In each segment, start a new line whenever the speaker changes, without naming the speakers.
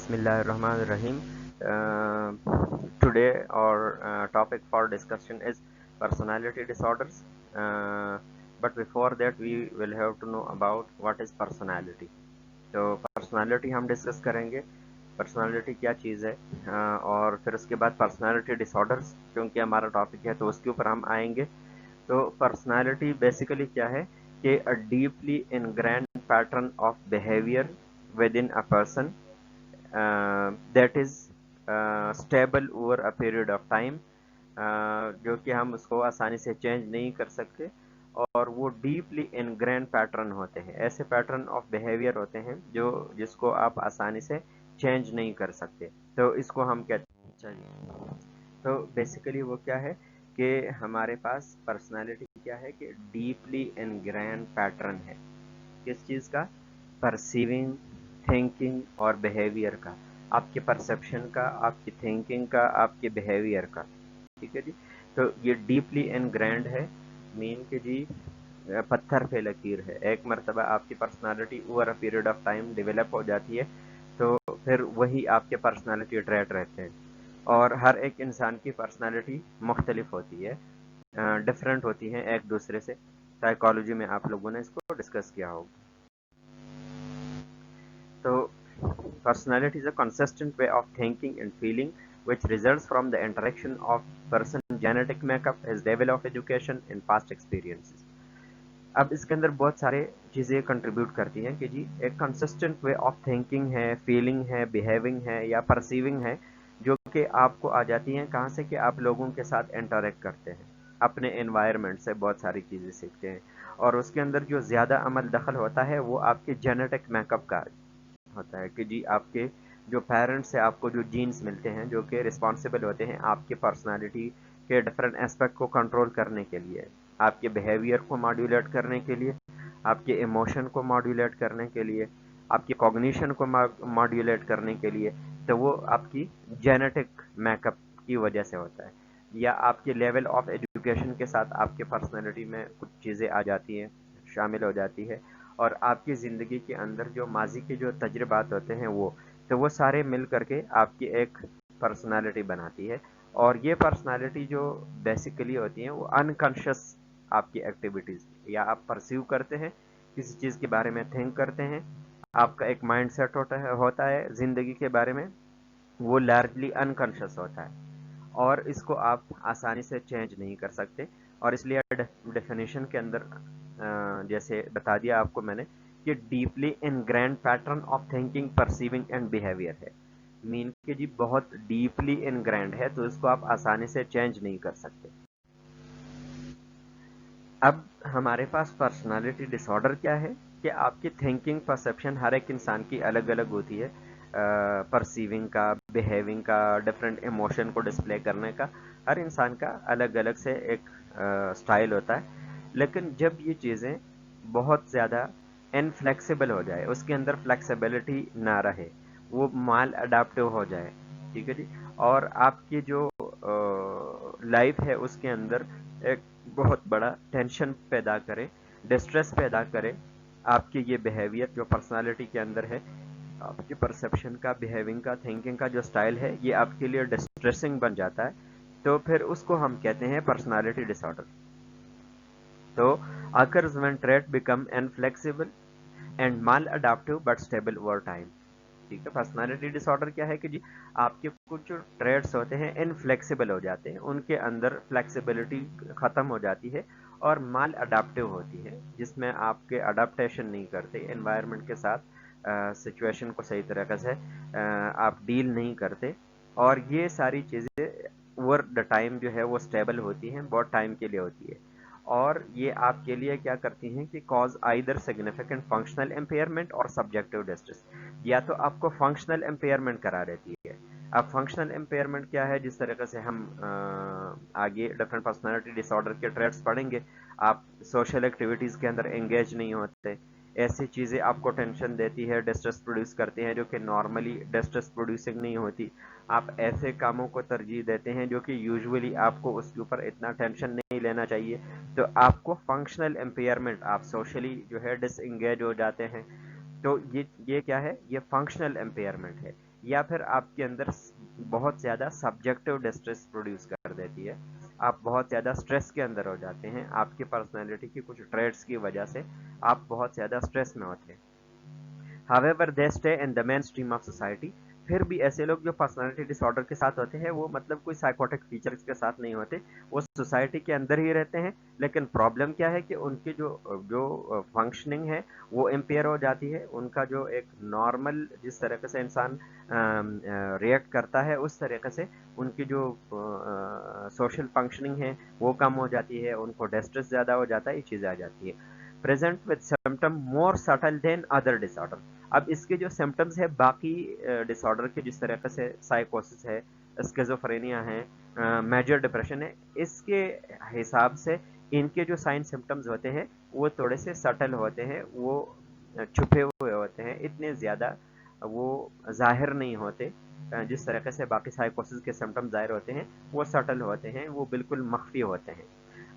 Bismillahirrahmanirrahim. Today our topic for discussion is personality disorders. Uh, but before that we will have to know about what is personality. तो personality हम discuss करेंगे, personality क्या चीज़ है, और फिर उसके बाद पर्सनालिटी डिसऑर्डर्स क्योंकि हमारा टॉपिक है तो उसके ऊपर हम आएंगे। तो पर्सनालिटी बेसिकली क्या है कि a deeply ingrained pattern of behaviour within a person that is stable over a period of time, जो कि हम उसको आसानी से चेंज नहीं कर सकते, और वो डीपली इनग्रैंड पैटर्न होते हैं, ऐसे पैटर्न ऑफ बिहेवियर होते हैं जिसको आप आसानी से चेंज नहीं कर सकते। तो इसको हम कहते हैं। चलिए, तो बेसिकली वो क्या है कि हमारे पास पर्सनालिटी क्या है कि डीपली इनग्रैंड पैटर्न है। किस चीज़ का? परसीविंग, थिंकिंग और बिहेवियर का, आपके परसेप्शन का, आपकी थिंकिंग का, आपके बिहेवियर का। ठीक है जी। तो ये डीपली इनग्रैंड है, मीन कि जी पत्थर पे लकीर है। एक मरतबा आपकी personality over a period of time develop हो जाती है तो फिर वही आपके पर्सनालिटी ट्रेट रहते हैं। और हर एक इंसान की पर्सनालिटी मुख्तलिफ होती है, डिफरेंट होती हैं एक दूसरे से। साइकोलॉजी में आप लोगों ने इसको डिस्कस किया होगा। तो personality is a consistent way of thinking and feeling which results from the interaction of person genetic makeup, his level of education and past experiences. अब इसके अंदर बहुत सारे चीज़ें कंट्रीब्यूट करती हैं कि जी एक कंसिस्टेंट वे ऑफ थिंकिंग है, फीलिंग है, बिहेविंग है या परसीविंग है, जो कि आपको आ जाती हैं कहाँ से कि आप लोगों के साथ इंटरेक्ट करते हैं, अपने एनवायरनमेंट से बहुत सारी चीज़ें सीखते हैं। और उसके अंदर जो ज़्यादा अमल दखल होता है वो आपके जेनेटिक मेकअप का होता है कि जी आपके जो पेरेंट्स से आपको जो जीन्स मिलते हैं जो कि रिस्पॉन्सिबल होते हैं आपके पर्सनालिटी के डिफरेंट एस्पेक्ट को कंट्रोल करने के लिए, आपके बिहेवियर को मॉड्यूलेट करने के लिए, आपके इमोशन को मॉड्यूलेट करने के लिए, आपकी कॉग्निशन को मॉड्यूलेट करने के लिए। तो वो आपकी जेनेटिक मेकअप की वजह से होता है, या आपके लेवल ऑफ एजुकेशन के साथ आपके पर्सनालिटी में कुछ चीज़ें आ जाती हैं, शामिल हो जाती है। और आपकी ज़िंदगी के अंदर जो माजी के जो तजर्बात होते हैं वो सारे मिल करके आपकी एक पर्सनालिटी बनाती है। और ये पर्सनालिटी जो बेसिकली होती है वो अनकॉन्शियस आपकी एक्टिविटीज़, या आप परसीव करते हैं किसी चीज़ के बारे में, थिंक करते हैं, आपका एक माइंड सेट होता है ज़िंदगी के बारे में, वो लार्जली अनकॉन्शियस होता है और इसको आप आसानी से चेंज नहीं कर सकते। और इसलिए डेफिनेशन के अंदर जैसे बता दिया आपको मैंने कि deeply ingrained pattern of thinking, perceiving and behaviour है। मीन कि जी बहुत डीपली इनग्रैंड है तो इसको आप आसानी से चेंज नहीं कर सकते। अब हमारे पास पर्सनालिटी डिसऑर्डर क्या है कि आपकी थिंकिंग, परसेप्शन हर एक इंसान की अलग अलग होती है, परसीविंग का, बिहेविंग का, डिफरेंट इमोशन को डिस्प्ले करने का हर इंसान का अलग अलग से एक स्टाइल होता है। लेकिन जब ये चीज़ें बहुत ज़्यादा इनफ्लेक्सिबल हो जाए, उसके अंदर फ्लेक्सिबिलिटी ना रहे, वो माल अडाप्टिव हो जाए, ठीक है जी, और आपकी जो लाइफ है उसके अंदर एक बहुत बड़ा टेंशन पैदा करे, डिस्ट्रेस पैदा करे, आपके ये बिहेवियर जो पर्सनालिटी के अंदर है, आपके परसेप्शन का, बिहेविंग का, थिंकिंग का जो स्टाइल है ये आपके लिए डिस्ट्रेसिंग बन जाता है, तो फिर उसको हम कहते हैं पर्सनालिटी डिसऑर्डर। तो occurs when trait become inflexible and maladaptive but stable over time। ठीक है, पर्सनालिटी डिसऑर्डर क्या है कि जी आपके कुछ जो ट्रेड्स होते हैं इनफ्लेक्सिबल हो जाते हैं, उनके अंदर फ्लेक्सिबिलिटी ख़त्म हो जाती है और माल अडाप्टिव होती है, जिसमें आपके अडाप्टेशन नहीं करते एनवायरनमेंट के साथ, सिचुएशन को सही तरीके से आप डील नहीं करते। और ये सारी चीज़ें ओवर द टाइम जो है वो स्टेबल होती हैं, बहुत टाइम के लिए होती है। और ये आपके लिए क्या करती हैं कि cause either significant functional impairment और सब्जेक्टिव डिस्ट्रेस, या तो आपको फंक्शनल एम्पेयरमेंट करा देती है। अब फंक्शनल एम्पेयरमेंट क्या है, जिस तरीके से हम आगे डिफरेंट पर्सनालिटी डिसऑर्डर के ट्रेड्स पढ़ेंगे, आप सोशल एक्टिविटीज़ के अंदर एंगेज नहीं होते, ऐसी चीज़ें आपको टेंशन देती है, डिस्ट्रेस प्रोड्यूस करती हैं जो कि नॉर्मली डिस्ट्रेस प्रोड्यूसिंग नहीं होती, आप ऐसे कामों को तरजीह देते हैं जो कि यूजुअली आपको उसके ऊपर इतना टेंशन नहीं लेना चाहिए, तो आपको फंक्शनल एम्पेयरमेंट, आप सोशली जो है डिसएंगेज हो जाते हैं। तो ये क्या है, ये फंक्शनल एम्पेयरमेंट है। या फिर आपके अंदर बहुत ज़्यादा सब्जेक्टिव डिस्ट्रेस प्रोड्यूस कर देती है। आप बहुत ज़्यादा स्ट्रेस के अंदर हो जाते हैं, आपकी पर्सनैलिटी की कुछ ट्रेड्स की वजह से आप बहुत ज़्यादा स्ट्रेस में होते हैं। However, they stay in the mainstream of society. फिर भी ऐसे लोग जो पर्सनालिटी डिसऑर्डर के साथ होते हैं वो मतलब कोई साइकोटिक फीचर्स के साथ नहीं होते, वो सोसाइटी के अंदर ही रहते हैं। लेकिन प्रॉब्लम क्या है कि उनकी जो जो फंक्शनिंग है वो इम्पेयर हो जाती है। उनका जो एक नॉर्मल जिस तरीके से इंसान रिएक्ट करता है उस तरीके से उनकी जो सोशल फंक्शनिंग है वो कम हो जाती है, उनको डिस्ट्रेस ज़्यादा हो जाता है, ये चीज़ें आ जाती है। Present with symptom more subtle than other disorder. अब इसके जो सिम्टम्स है बाकी डिसऑर्डर के, जिस तरीके से साइकोसिस है, स्किज़ोफ्रेनिया है, मेजर डिप्रेशन है, इसके हिसाब से इनके जो साइन सिम्टम्स होते हैं वो थोड़े से सटल होते हैं, वो छुपे हुए होते हैं, इतने ज़्यादा वो जाहिर नहीं होते। जिस तरीके से बाकी साइकोसिस के सिम्टम्स जाहिर होते हैं वो सटल होते हैं, वो बिल्कुल मख्फी होते हैं।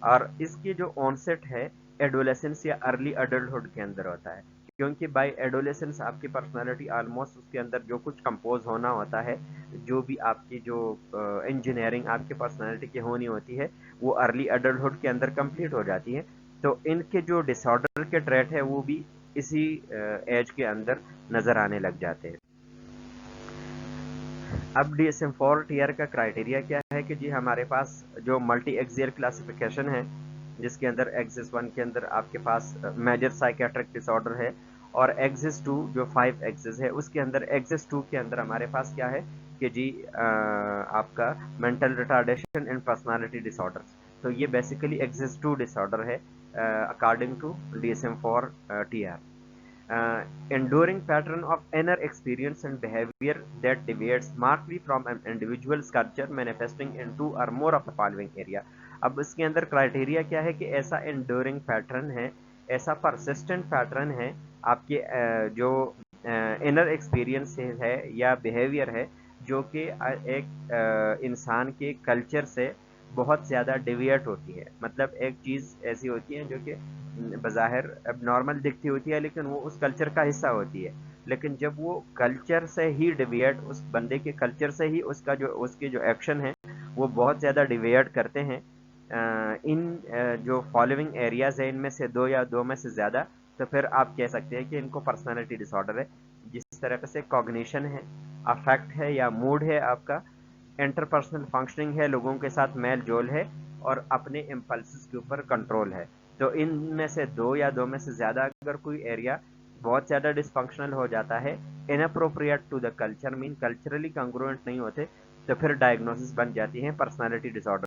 और इसकी जो ऑनसेट है एडोलेसेंस या अर्ली अडल्टहुड के अंदर होता है, क्योंकि बाय एडोलेसेंस आपकी पर्सनालिटी ऑलमोस्ट उसके अंदर जो कुछ कंपोज होना होता है, जो भी आपकी जो इंजीनियरिंग आपकी पर्सनालिटी की होनी होती है वो अर्ली अडल्टहुड के अंदर कंप्लीट हो जाती है। तो इनके जो डिसऑर्डर के ट्रेट है वो भी इसी एज के अंदर नजर आने लग जाते हैं। अब DSM-4 टीयर का क्राइटेरिया क्या है कि जी हमारे पास जो मल्टी एक्सियल क्लासिफिकेशन है, जिसके अंदर एक्सिस 1 के अंदर आपके पास मेजर साइकेट्रिक डिसऑर्डर है, और एक्सिस 2 जो 5 एक्सिस है उसके अंदर एक्सिस 2 के अंदर हमारे पास क्या है कि जी आपका mental retardation and personality disorder. तो ये बेसिकली एक्सिस 2 डिसऑर्डर है according to DSM-4 TR. Enduring pattern of inner experience and behavior that deviates markedly from an individual's culture manifesting in two or more of the following area। अब इसके अंदर criteria क्या है कि ऐसा enduring pattern है, ऐसा persistent पैटर्न है आपके जो इनर एक्सपीरियंस है या बिहेवियर है जो कि एक इंसान के कल्चर से बहुत ज़्यादा डिविएट होती है। मतलब एक चीज़ ऐसी होती है जो कि बज़ाहिर अब नॉर्मल दिखती होती है लेकिन वो उस कल्चर का हिस्सा होती है, लेकिन जब वो कल्चर से ही डिविएट, उस बंदे के कल्चर से ही उसका जो उसके जो एक्शन है वो बहुत ज़्यादा डिविएट करते हैं जो फॉलोइंग एरियाज है इनमें से दो या दो में से ज़्यादा, तो फिर आप कह सकते हैं कि इनको पर्सनालिटी डिसऑर्डर है। जिस तरह से कॉग्निशन है, अफेक्ट है या मूड है आपका, इंटरपर्सनल फंक्शनिंग है, लोगों के साथ मेल जोल है, और अपने इम्पल्सिस के ऊपर कंट्रोल है। तो इनमें से दो या दो में से ज़्यादा अगर कोई एरिया बहुत ज़्यादा डिसफंक्शनल हो जाता है, inappropriate to the culture mean culturally congruent नहीं होते, तो फिर डायग्नोसिस बन जाती है पर्सनालिटी डिसऑर्डर।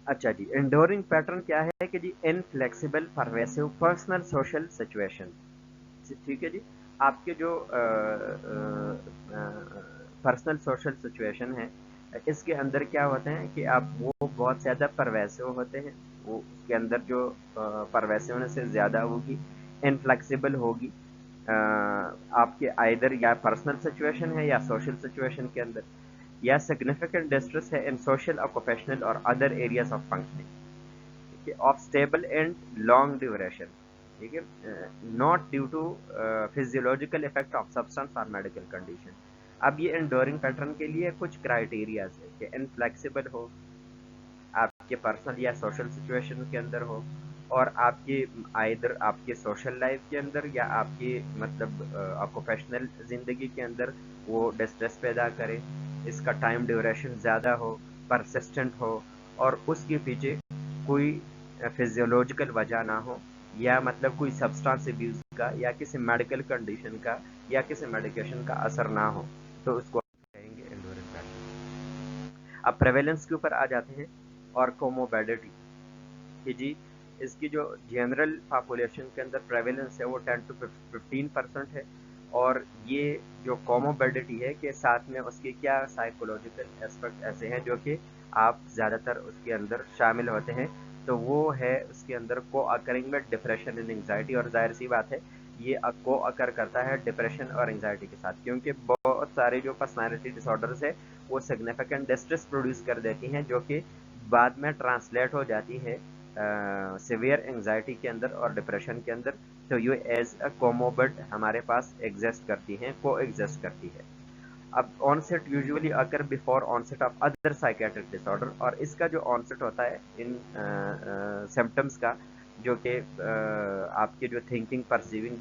अच्छा जी, इंडोरिंग पैटर्न क्या है कि जी inflexible pervasive personal social situation. ठीक है जी, आपके जो पर्सनल सोशल सिचुएशन है इसके अंदर क्या होते हैं कि आप वो बहुत ज़्यादा परवेसिव होते हैं, वो उसके अंदर जो परवेसिव होने से ज़्यादा होगी, इनफ्लेक्सिबल होगी आपके आइदर या पर्सनल सिचुएशन है या सोशल सिचुएशन के अंदर, या सिग्निफिकेंट डिस्ट्रेस है इन सोशल ऑक्यूपेशनल और other areas of functioning, of stable and long duration. ठीक है, not due to physiological effect of substance और मेडिकल कंडीशन। अब ये एंडोरिंग पैटर्न के लिए कुछ क्राइटेरियाज है कि इनफ्लेक्सिबल हो, आपके पर्सनल या सोशल सिचुएशन के अंदर हो, और आपके आइदर आपके सोशल लाइफ के अंदर या आपके मतलब ऑक्यूपेशनल ज़िंदगी के अंदर वो डिस्ट्रेस पैदा करे, इसका टाइम ड्यूरेशन ज़्यादा हो, परसिस्टेंट हो, और उसके पीछे कोई फिजियोलॉजिकल वजह ना हो, या मतलब कोई सब्सटेंस अब्यूज़ का या किसी मेडिकल कंडीशन का या किसी मेडिकेशन का असर ना हो, तो उसको कहेंगे एंडोरेंस पैटर्न। अब प्रेवेलेंस के ऊपर आ जाते हैं और कोमोबैडिटी कि जी इसकी जो जनरल पॉपुलेशन के अंदर प्रेवेलेंस है वो 10 to 15% है, और ये जो कोमोबैडिटी है कि साथ में उसके क्या साइकोलॉजिकल एस्पेक्ट ऐसे हैं जो कि आप ज़्यादातर उसके अंदर शामिल होते हैं, तो वो है उसके अंदर को अकरिंग में डिप्रेशन एंड एंग्जाइटी। और जाहिर सी बात है ये को अकर करता है डिप्रेशन और एंग्जाइटी के साथ, क्योंकि बहुत सारे जो पर्सनालिटी डिसऑर्डर्स है वो सिग्निफिकेंट डिस्ट्रेस प्रोड्यूस कर देती हैं जो कि बाद में ट्रांसलेट हो जाती है सिवियर एंग्जाइटी के अंदर और डिप्रेशन के अंदर। तो ये एज अ कोमोबिड हमारे पास एग्जिस्ट करती हैं, को एग्जिस्ट करती है। अब onset usually occur before onset of other psychiatric disorder, और इसका जो ऑनसेट होता है इन सिम्टम्स का, जो कि आपके जो थिंकिंग, परसीविंग,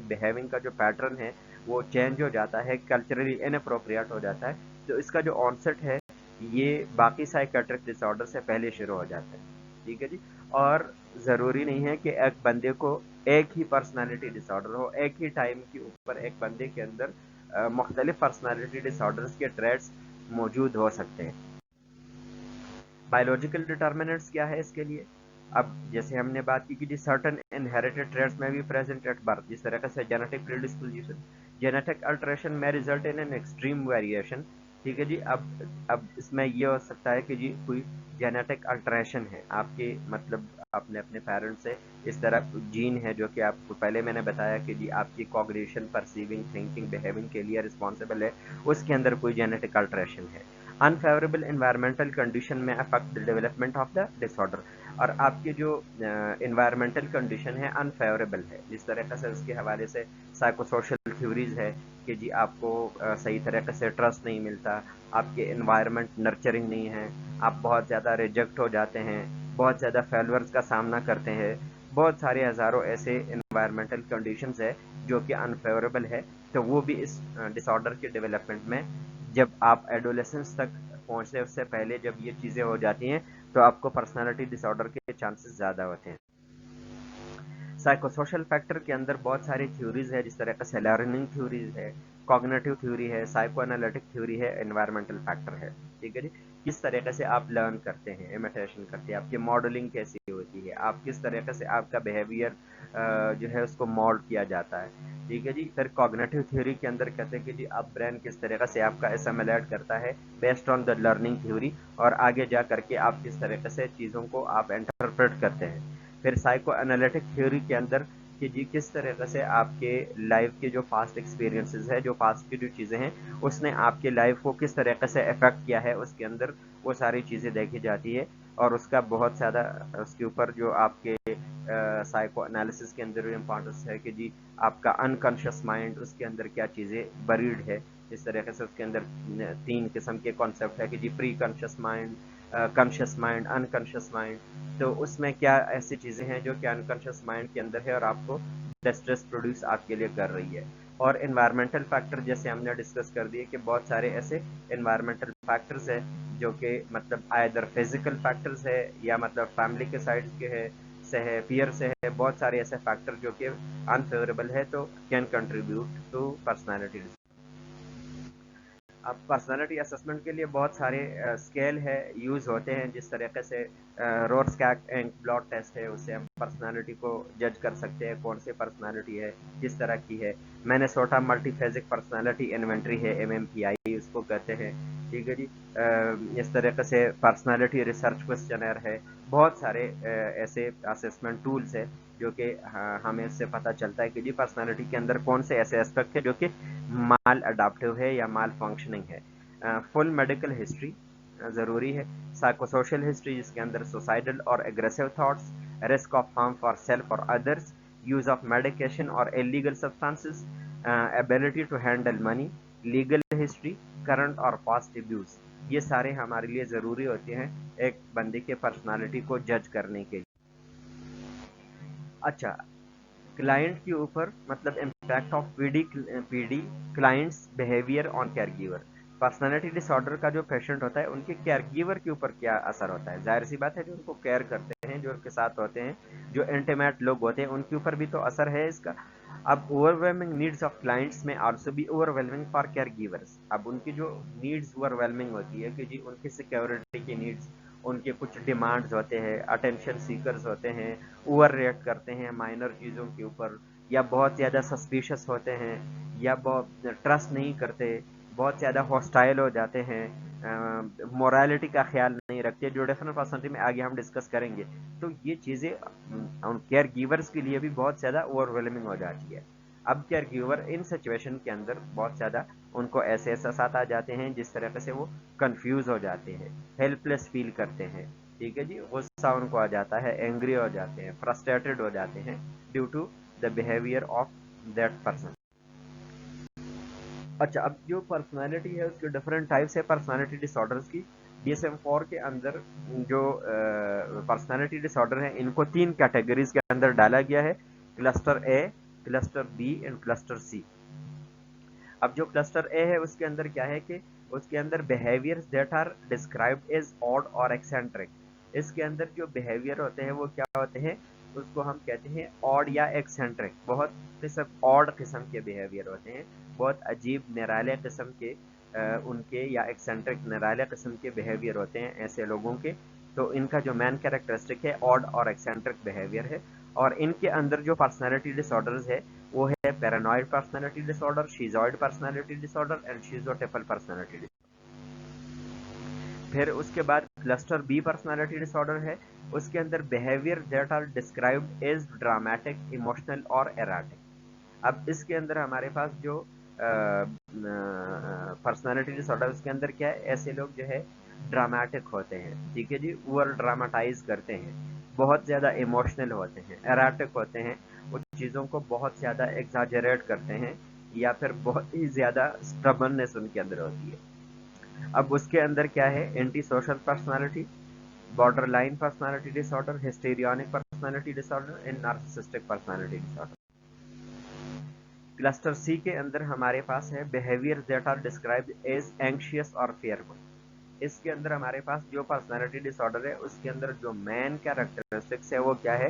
बिहेविंग का जो पैटर्न है वो चेंज हो जाता है, कल्चरली इनअप्रोप्रिएट हो जाता है, तो इसका जो ऑनसेट है ये बाकी साइकेट्रिक डिसऑर्डर से पहले शुरू हो जाता है। ठीक है जी। और ज़रूरी नहीं है कि एक बंदे को एक ही पर्सनालिटी डिसऑर्डर हो, एक ही टाइम के ऊपर एक बंदे के अंदर मुख्तलिफ पर्सनालिटी डिसऑर्डर्स के ट्रेड्स मौजूद हो सकते हैं। बायोलॉजिकल डिटर्मिनेंट्स क्या है इसके लिए? अब जैसे हमने बात की कि सर्टन इनहेरिटेड ट्रेड्स में भी प्रेजेंट एट बर्थ, जिस तरह से जेनेटिक प्रीडिस्पोजिशन, जेनेटिक अल्टरेशन में result in an extreme variation. ठीक है जी। अब इसमें ये हो सकता है कि जी कोई जेनेटिक अल्टरेशन है आपके, मतलब अपने अपने पेरेंट्स से इस तरह जीन है जो कि आपको पहले मैंने बताया कि जी आपकी कॉग्निशन, परसीविंग, थिंकिंग, बिहेविंग के लिए रिस्पॉन्सिबल है, उसके अंदर कोई जेनेटिक अल्टरेशन है। अनफेवरेबल एनवायरमेंटल कंडीशन में affect the development of the disorder, और आपके जो एनवायरमेंटल कंडीशन है अनफेवरेबल है, जिस तरह से उसके हवाले से साइकोसोशल थ्योरीज है कि जी आपको सही तरीके से ट्रस्ट नहीं मिलता, आपके एनवायरनमेंट नर्चरिंग नहीं है, आप बहुत ज़्यादा रिजेक्ट हो जाते हैं, बहुत ज़्यादा फेलियर्स का सामना करते हैं, बहुत सारे हज़ारों ऐसे एनवायरमेंटल कंडीशंस है जो कि अनफेवरेबल है, तो वो भी इस डिसऑर्डर के डेवलपमेंट में, जब आप एडोलेसेंस तक पहुंचने उससे पहले जब ये चीज़ें हो जाती हैं तो आपको पर्सनालिटी डिसऑर्डर के चांसेस ज़्यादा होते हैं। साइकोसोशल फैक्टर के अंदर बहुत सारी थ्योरीज है, जिस तरह का लर्निंग थ्योरीज है, कॉग्निटिव थ्योरी है, साइको एनालिटिक थ्योरी है, एनवायरमेंटल फैक्टर है। ठीक है जी। किस तरीके से आप लर्न करते हैं, इमिटेशन करते हैं, आपकी मॉडलिंग कैसी होती है, आप किस तरीके से आपका बिहेवियर जो है उसको मॉल्ड किया जाता है। ठीक है जी। फिर कॉग्निटिव थ्योरी के अंदर कहते हैं कि जी आप ब्रेन किस तरीके से आपका एसिमिलेट करता है based on the learning theory, और आगे जा करके आप किस तरीके से चीज़ों को आप इंटरप्रेट करते हैं। फिर साइको एनालिटिक थ्योरी के अंदर कि जी किस तरीके से आपके लाइफ के जो पास्ट एक्सपीरियंसेस है, जो पास्ट की जो चीज़ें हैं, उसने आपके लाइफ को किस तरीके से अफेक्ट किया है, उसके अंदर वो सारी चीज़ें देखी जाती है, और उसका बहुत ज़्यादा उसके ऊपर जो आपके साइको एनालिसिस के अंदर इम्पोर्टेंस है कि जी आपका अनकॉन्शियस माइंड, उसके अंदर क्या चीज़ें बरीड है। इस तरीके से उसके अंदर 3 किस्म के कॉन्सेप्ट है कि जी preconscious mind, conscious mind, unconscious mind. तो उसमें क्या ऐसी चीज़ें हैं जो कि अनकॉन्शियस माइंड के अंदर है और आपको डिस्ट्रेस प्रोड्यूस आपके लिए कर रही है। और एनवायरमेंटल फैक्टर जैसे हमने डिस्कस कर दिए कि बहुत सारे ऐसे एनवायरमेंटल फैक्टर्स है जो कि मतलब आइदर फिजिकल फैक्टर्स है या मतलब फैमिली के साइड के है से है, पीयर से है, बहुत सारे ऐसे फैक्टर जो कि अनफेवरेबल है तो कैन कंट्रीब्यूट टू पर्सनालिटी। अब पर्सनालिटी असेसमेंट के लिए बहुत सारे स्केल है यूज़ होते हैं, जिस तरीके से रोरस्कैक एंड ब्लॉट टेस्ट है, उससे हम पर्सनालिटी को जज कर सकते हैं कौन सी पर्सनालिटी है, किस तरह की है। मिनेसोटा मल्टीफेजिक पर्सनालिटी इन्वेंट्री है, MMPI उसको कहते हैं। ठीक है जी। इस तरीके से पर्सनालिटी रिसर्च क्वेश्चनर है, बहुत सारे ऐसे असेसमेंट टूल्स है जो कि हमें इससे पता चलता है कि जी पर्सनालिटी के अंदर कौन से ऐसे एस्पेक्ट है जो कि माल अडाप्टिव है या माल फंक्शनिंग है। फुल मेडिकल हिस्ट्री ज़रूरी है। साइकोसोशल हिस्ट्री जिसके अंदर सुसाइडल और aggressive thoughts, risk of harm for self और अदर्स, यूज ऑफ मेडिकेशन और illegal substances, ability to handle money, legal history, current और पास्ट अब्यूज, ये सारे हमारे लिए ज़रूरी होते हैं एक बंदे के पर्सनालिटी को जज करने के लिए। अच्छा, क्लाइंट के ऊपर मतलब impact of PD clients behaviour on care giver. Personality disorder का जो पेशेंट होता है उनके केयर गिवर के ऊपर क्या असर होता है? जाहिर सी बात है जो उनको केयर करते हैं, जो उनके साथ होते हैं, जो इंटीमेट लोग होते हैं, उनके ऊपर भी तो असर है इसका। अब ओवरवेलमिंग नीड्स ऑफ क्लाइंट्स में आल्सो भी ओवरवेलमिंग फॉर केयर गिवर्स। अब उनकी जो नीड्स ओवरवेलमिंग होती है कि जी उनकी सिक्योरिटी की नीड्स, उनके कुछ डिमांड्स होते हैं, अटेंशन सीकर्स होते हैं, ओवर रिएक्ट करते हैं माइनर चीज़ों के ऊपर, या बहुत ज़्यादा सस्पिशियस होते हैं, या बहुत ट्रस्ट नहीं करते, बहुत ज़्यादा हॉस्टाइल हो जाते हैं, मोरालिटी का ख्याल नहीं रखते, जो डिफरेंट पर्सनलिटी में आगे हम डिस्कस करेंगे। तो ये चीज़ें उन केयर गिवर्स के लिए भी बहुत ज़्यादा ओवरवेलमिंग हो जाती है। अब केयर गिवर इन सिचुएशन के अंदर बहुत ज़्यादा उनको ऐसे एहसास आ जाते हैं जिस तरह से वो कंफ्यूज हो जाते हैं, हेल्पलेस फील करते हैं। ठीक है जी। गुस्सा उनको आ जाता है, एंग्री हो जाते हैं, फ्रस्ट्रेटेड हो जाते हैं due to the behaviour of that person. अच्छा, अब जो पर्सनालिटी है उसके डिफरेंट टाइप्स है पर्सनालिटी डिसऑर्डर्स की। DSM-4 के अंदर जो पर्सनालिटी डिसऑर्डर है इनको 3 कैटेगरीज के अंदर डाला गया है, cluster A, cluster B and cluster C. अब जो क्लस्टर ए है उसके अंदर क्या है कि उसके अंदर behaviours that are described as odd और एक्सेंट्रिक। इसके अंदर जो बिहेवियर होते हैं वो क्या होते हैं, उसको हम कहते हैं ऑड या एक्सेंट्रिक। बहुत किस्म ऑड किस्म के बिहेवियर होते हैं, बहुत अजीब निराले किस्म के उनके, या एक्सेंट्रिक निराले किस्म के बिहेवियर होते हैं ऐसे लोगों के। तो इनका जो मेन कैरेक्टरिस्टिक है ऑड और एक्सेंट्रिक बिहेवियर है। और इनके अंदर जो पर्सनालिटी डिसऑर्डर्स है वो है paranoid personality disorder, schizoid personality disorder and schizotypal personality disorder. फिर उसके बाद क्लस्टर बी पर्सनालिटी डिसऑर्डर है, उसके अंदर behaviour that are described as dramatic, emotional और एराटिक। अब इसके अंदर हमारे पास जो पर्सनालिटी डिसऑर्डर उसके अंदर क्या है, ऐसे लोग जो है ड्रामेटिक होते हैं, ठीक है जी, ओवर ड्रामेटाइज करते हैं, बहुत ज़्यादा इमोशनल होते हैं, एराटिक होते हैं, उन चीज़ों को बहुत ज़्यादा एग्जाजरेट करते हैं, या फिर बहुत ही ज़्यादा स्टबर्ननेस उनके अंदर होती है। अब उसके अंदर क्या है, antisocial personality, borderline personality disorder, histrionic personality disorder and narcissistic personality disorder. Cluster C के अंदर हमारे पास है behaviour that are described as anxious और फियरफुल। इसके अंदर हमारे पास जो पर्सनालिटी डिसऑर्डर है उसके अंदर जो मेन कैरेक्टरिस्टिक्स है वो क्या है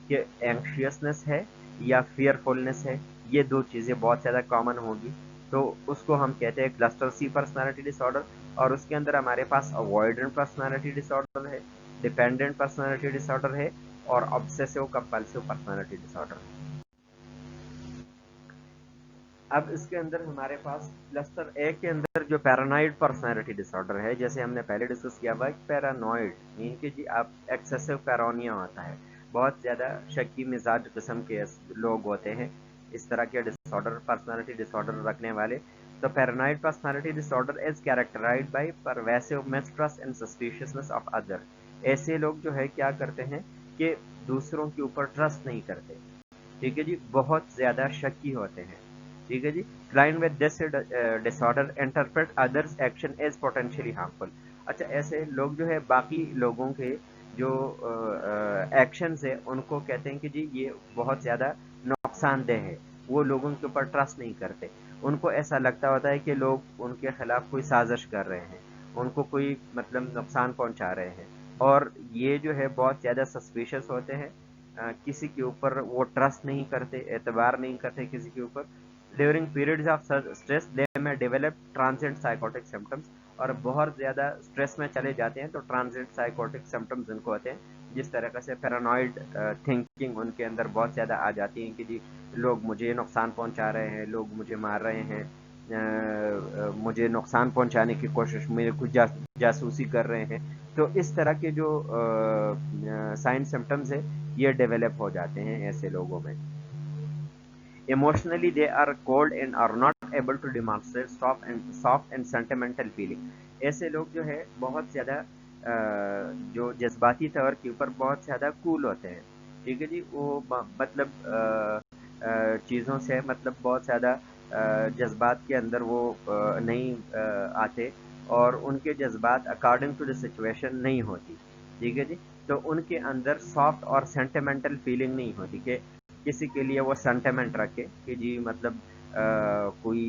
कि एंग्शियसनेस है या फियरफुलनेस है। ये दो चीज़ें बहुत ज़्यादा कॉमन होगी, तो उसको हम कहते हैं क्लस्टर सी पर्सनालिटी डिसऑर्डर। और उसके अंदर हमारे पास अवॉइडेंट पर्सनालिटी डिसऑर्डर है, डिपेंडेंट पर्सनालिटी डिसऑर्डर है और ऑब्सेसिव कंपल्सिव पर्सनालिटी डिसऑर्डर है। अब इसके अंदर हमारे पास क्लस्टर ए के अंदर जो पैरानॉइड पर्सनालिटी डिसऑर्डर है, जैसे हमने पहले डिस्कस किया हुआ, पैरानॉइड मीन कि जी आप एक्सेसिव पैरोनिया होता है, बहुत ज़्यादा शक्की मिजाज किस्म के लोग होते हैं इस तरह के डिसऑर्डर, पर्सनालिटी डिसऑर्डर रखने वाले। तो paranoid personality disorder is characterised by pervasive mistrust and suspiciousness of other. ऐसे लोग जो है क्या करते हैं कि दूसरों के ऊपर ट्रस्ट नहीं करते, ठीक है जी, बहुत ज़्यादा शक्की होते हैं, ठीक है जी। Client with this disorder interpret others action as potentially harmful. अच्छा, ऐसे लोग जो है बाकी लोगों के जो एक्शंस है उनको कहते हैं कि जी ये बहुत ज़्यादा नुकसानदेह है, वो लोगों के ऊपर ट्रस्ट नहीं करते। उनको ऐसा लगता होता है कि लोग उनके खिलाफ कोई साजिश कर रहे हैं, उनको कोई मतलब नुकसान पहुंचा रहे हैं, और ये जो है बहुत ज़्यादा सस्पिशियस होते हैं, किसी के ऊपर वो ट्रस्ट नहीं करते, एतबार नहीं करते किसी के ऊपर। ड्यूरिंग पीरियड्स ऑफ स्ट्रेस दे में डेवलप ट्रांजिएंट साइकोटिक सिम्टम्स। और बहुत ज़्यादा स्ट्रेस में चले जाते हैं तो ट्रांजिएंट साइकोटिक सिम्टम्स उनको होते हैं, जिस तरह से पैरानॉइड थिंकिंग उनके अंदर बहुत ज़्यादा आ जाती है कि जी लोग मुझे नुकसान पहुंचा रहे हैं, लोग मुझे मार रहे हैं, मुझे नुकसान पहुंचाने की कोशिश, मेरे को जासूसी कर रहे हैं। तो इस तरह के जो साइन सिम्टम्स है ये डेवलप हो जाते हैं ऐसे लोगों में। Emotionally, they are cold and are not able to demonstrate soft and sentimental feeling. ऐसे लोग जो है बहुत ज़्यादा जो जज्बाती तौर के ऊपर बहुत ज़्यादा कूल होते हैं, ठीक है जी, वो मतलब चीज़ों से मतलब बहुत ज़्यादा जज्बात के अंदर वो नहीं आते, और उनके जज्बात अकॉर्डिंग टू द सिचुएशन नहीं होती, ठीक है जी। तो उनके अंदर सॉफ्ट और सेंटिमेंटल फीलिंग नहीं होती कि किसी के लिए वो सेंटिमेंट रखे कि जी मतलब कोई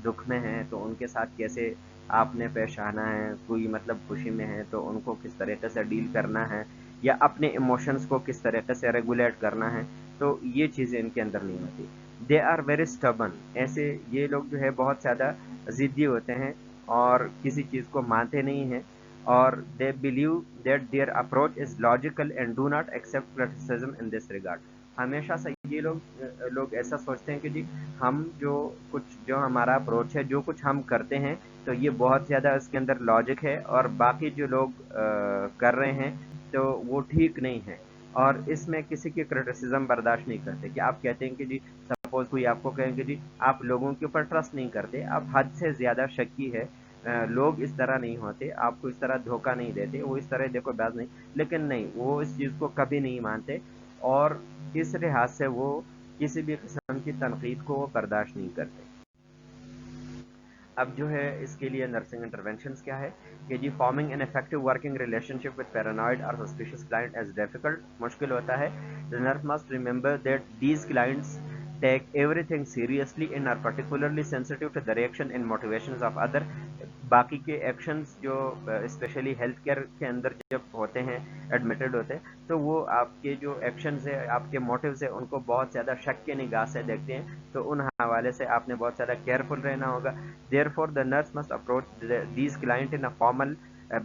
दुख में है तो उनके साथ कैसे आपने पेश आना है, कोई मतलब खुशी में है तो उनको किस तरीके से डील करना है, या अपने इमोशंस को किस तरीके से रेगुलेट करना है, तो ये चीज़ें इनके अंदर नहीं होती। दे आर वेरी स्टबन, ऐसे ये लोग जो है बहुत ज़्यादा ज़िद्दी होते हैं और किसी चीज़ को मानते नहीं हैं, और they believe that their approach is logical and do not accept criticism in this regard. हमेशा से ये लोग ऐसा सोचते हैं कि जी हम जो हमारा अप्रोच है, जो कुछ हम करते हैं, तो ये बहुत ज़्यादा इसके अंदर लॉजिक है, और बाकी जो लोग कर रहे हैं तो वो ठीक नहीं है, और इसमें किसी की क्रिटिसिज्म बर्दाश्त नहीं करते। कि आप कहते हैं कि जी सपोज कोई आपको कहें कि जी आप लोगों के ऊपर ट्रस्ट नहीं करते, आप हद से ज़्यादा शक्की है, लोग इस तरह नहीं होते, आपको इस तरह धोखा नहीं देते, वो इस तरह देखो बात नहीं, लेकिन नहीं, वो इस चीज़ को कभी नहीं मानते, और इस लिहाज से वो کسی بھی قسم کی تنقید کو وہ برداشت نہیں کرتے۔ اب جو ہے اس کے لیے نرسنگ انٹرونشنز کیا ہے کہ جی forming an effective working relationship with paranoid اور سسپیشس کلائنٹ ایز ڈیفیکلٹ، مشکل ہوتا ہے۔ The nurse must remember that these clients take everything seriously and are particularly sensitive to the reaction and motivations of other۔ باقی کے actions جو especially health care کے اندر جب ہوتے ہیں، ایڈمیٹڈ ہوتے ہیں، تو وہ آپ کے جو ایکشنز ہیں، آپ کے موٹیوز ہیں، ان کو بہت زیادہ شک کی نگاہ سے دیکھتے ہیں، تو ان حوالے سے آپ نے بہت زیادہ کیئرفل رہنا ہوگا۔ Therefore the nurse must approach these clients in a formal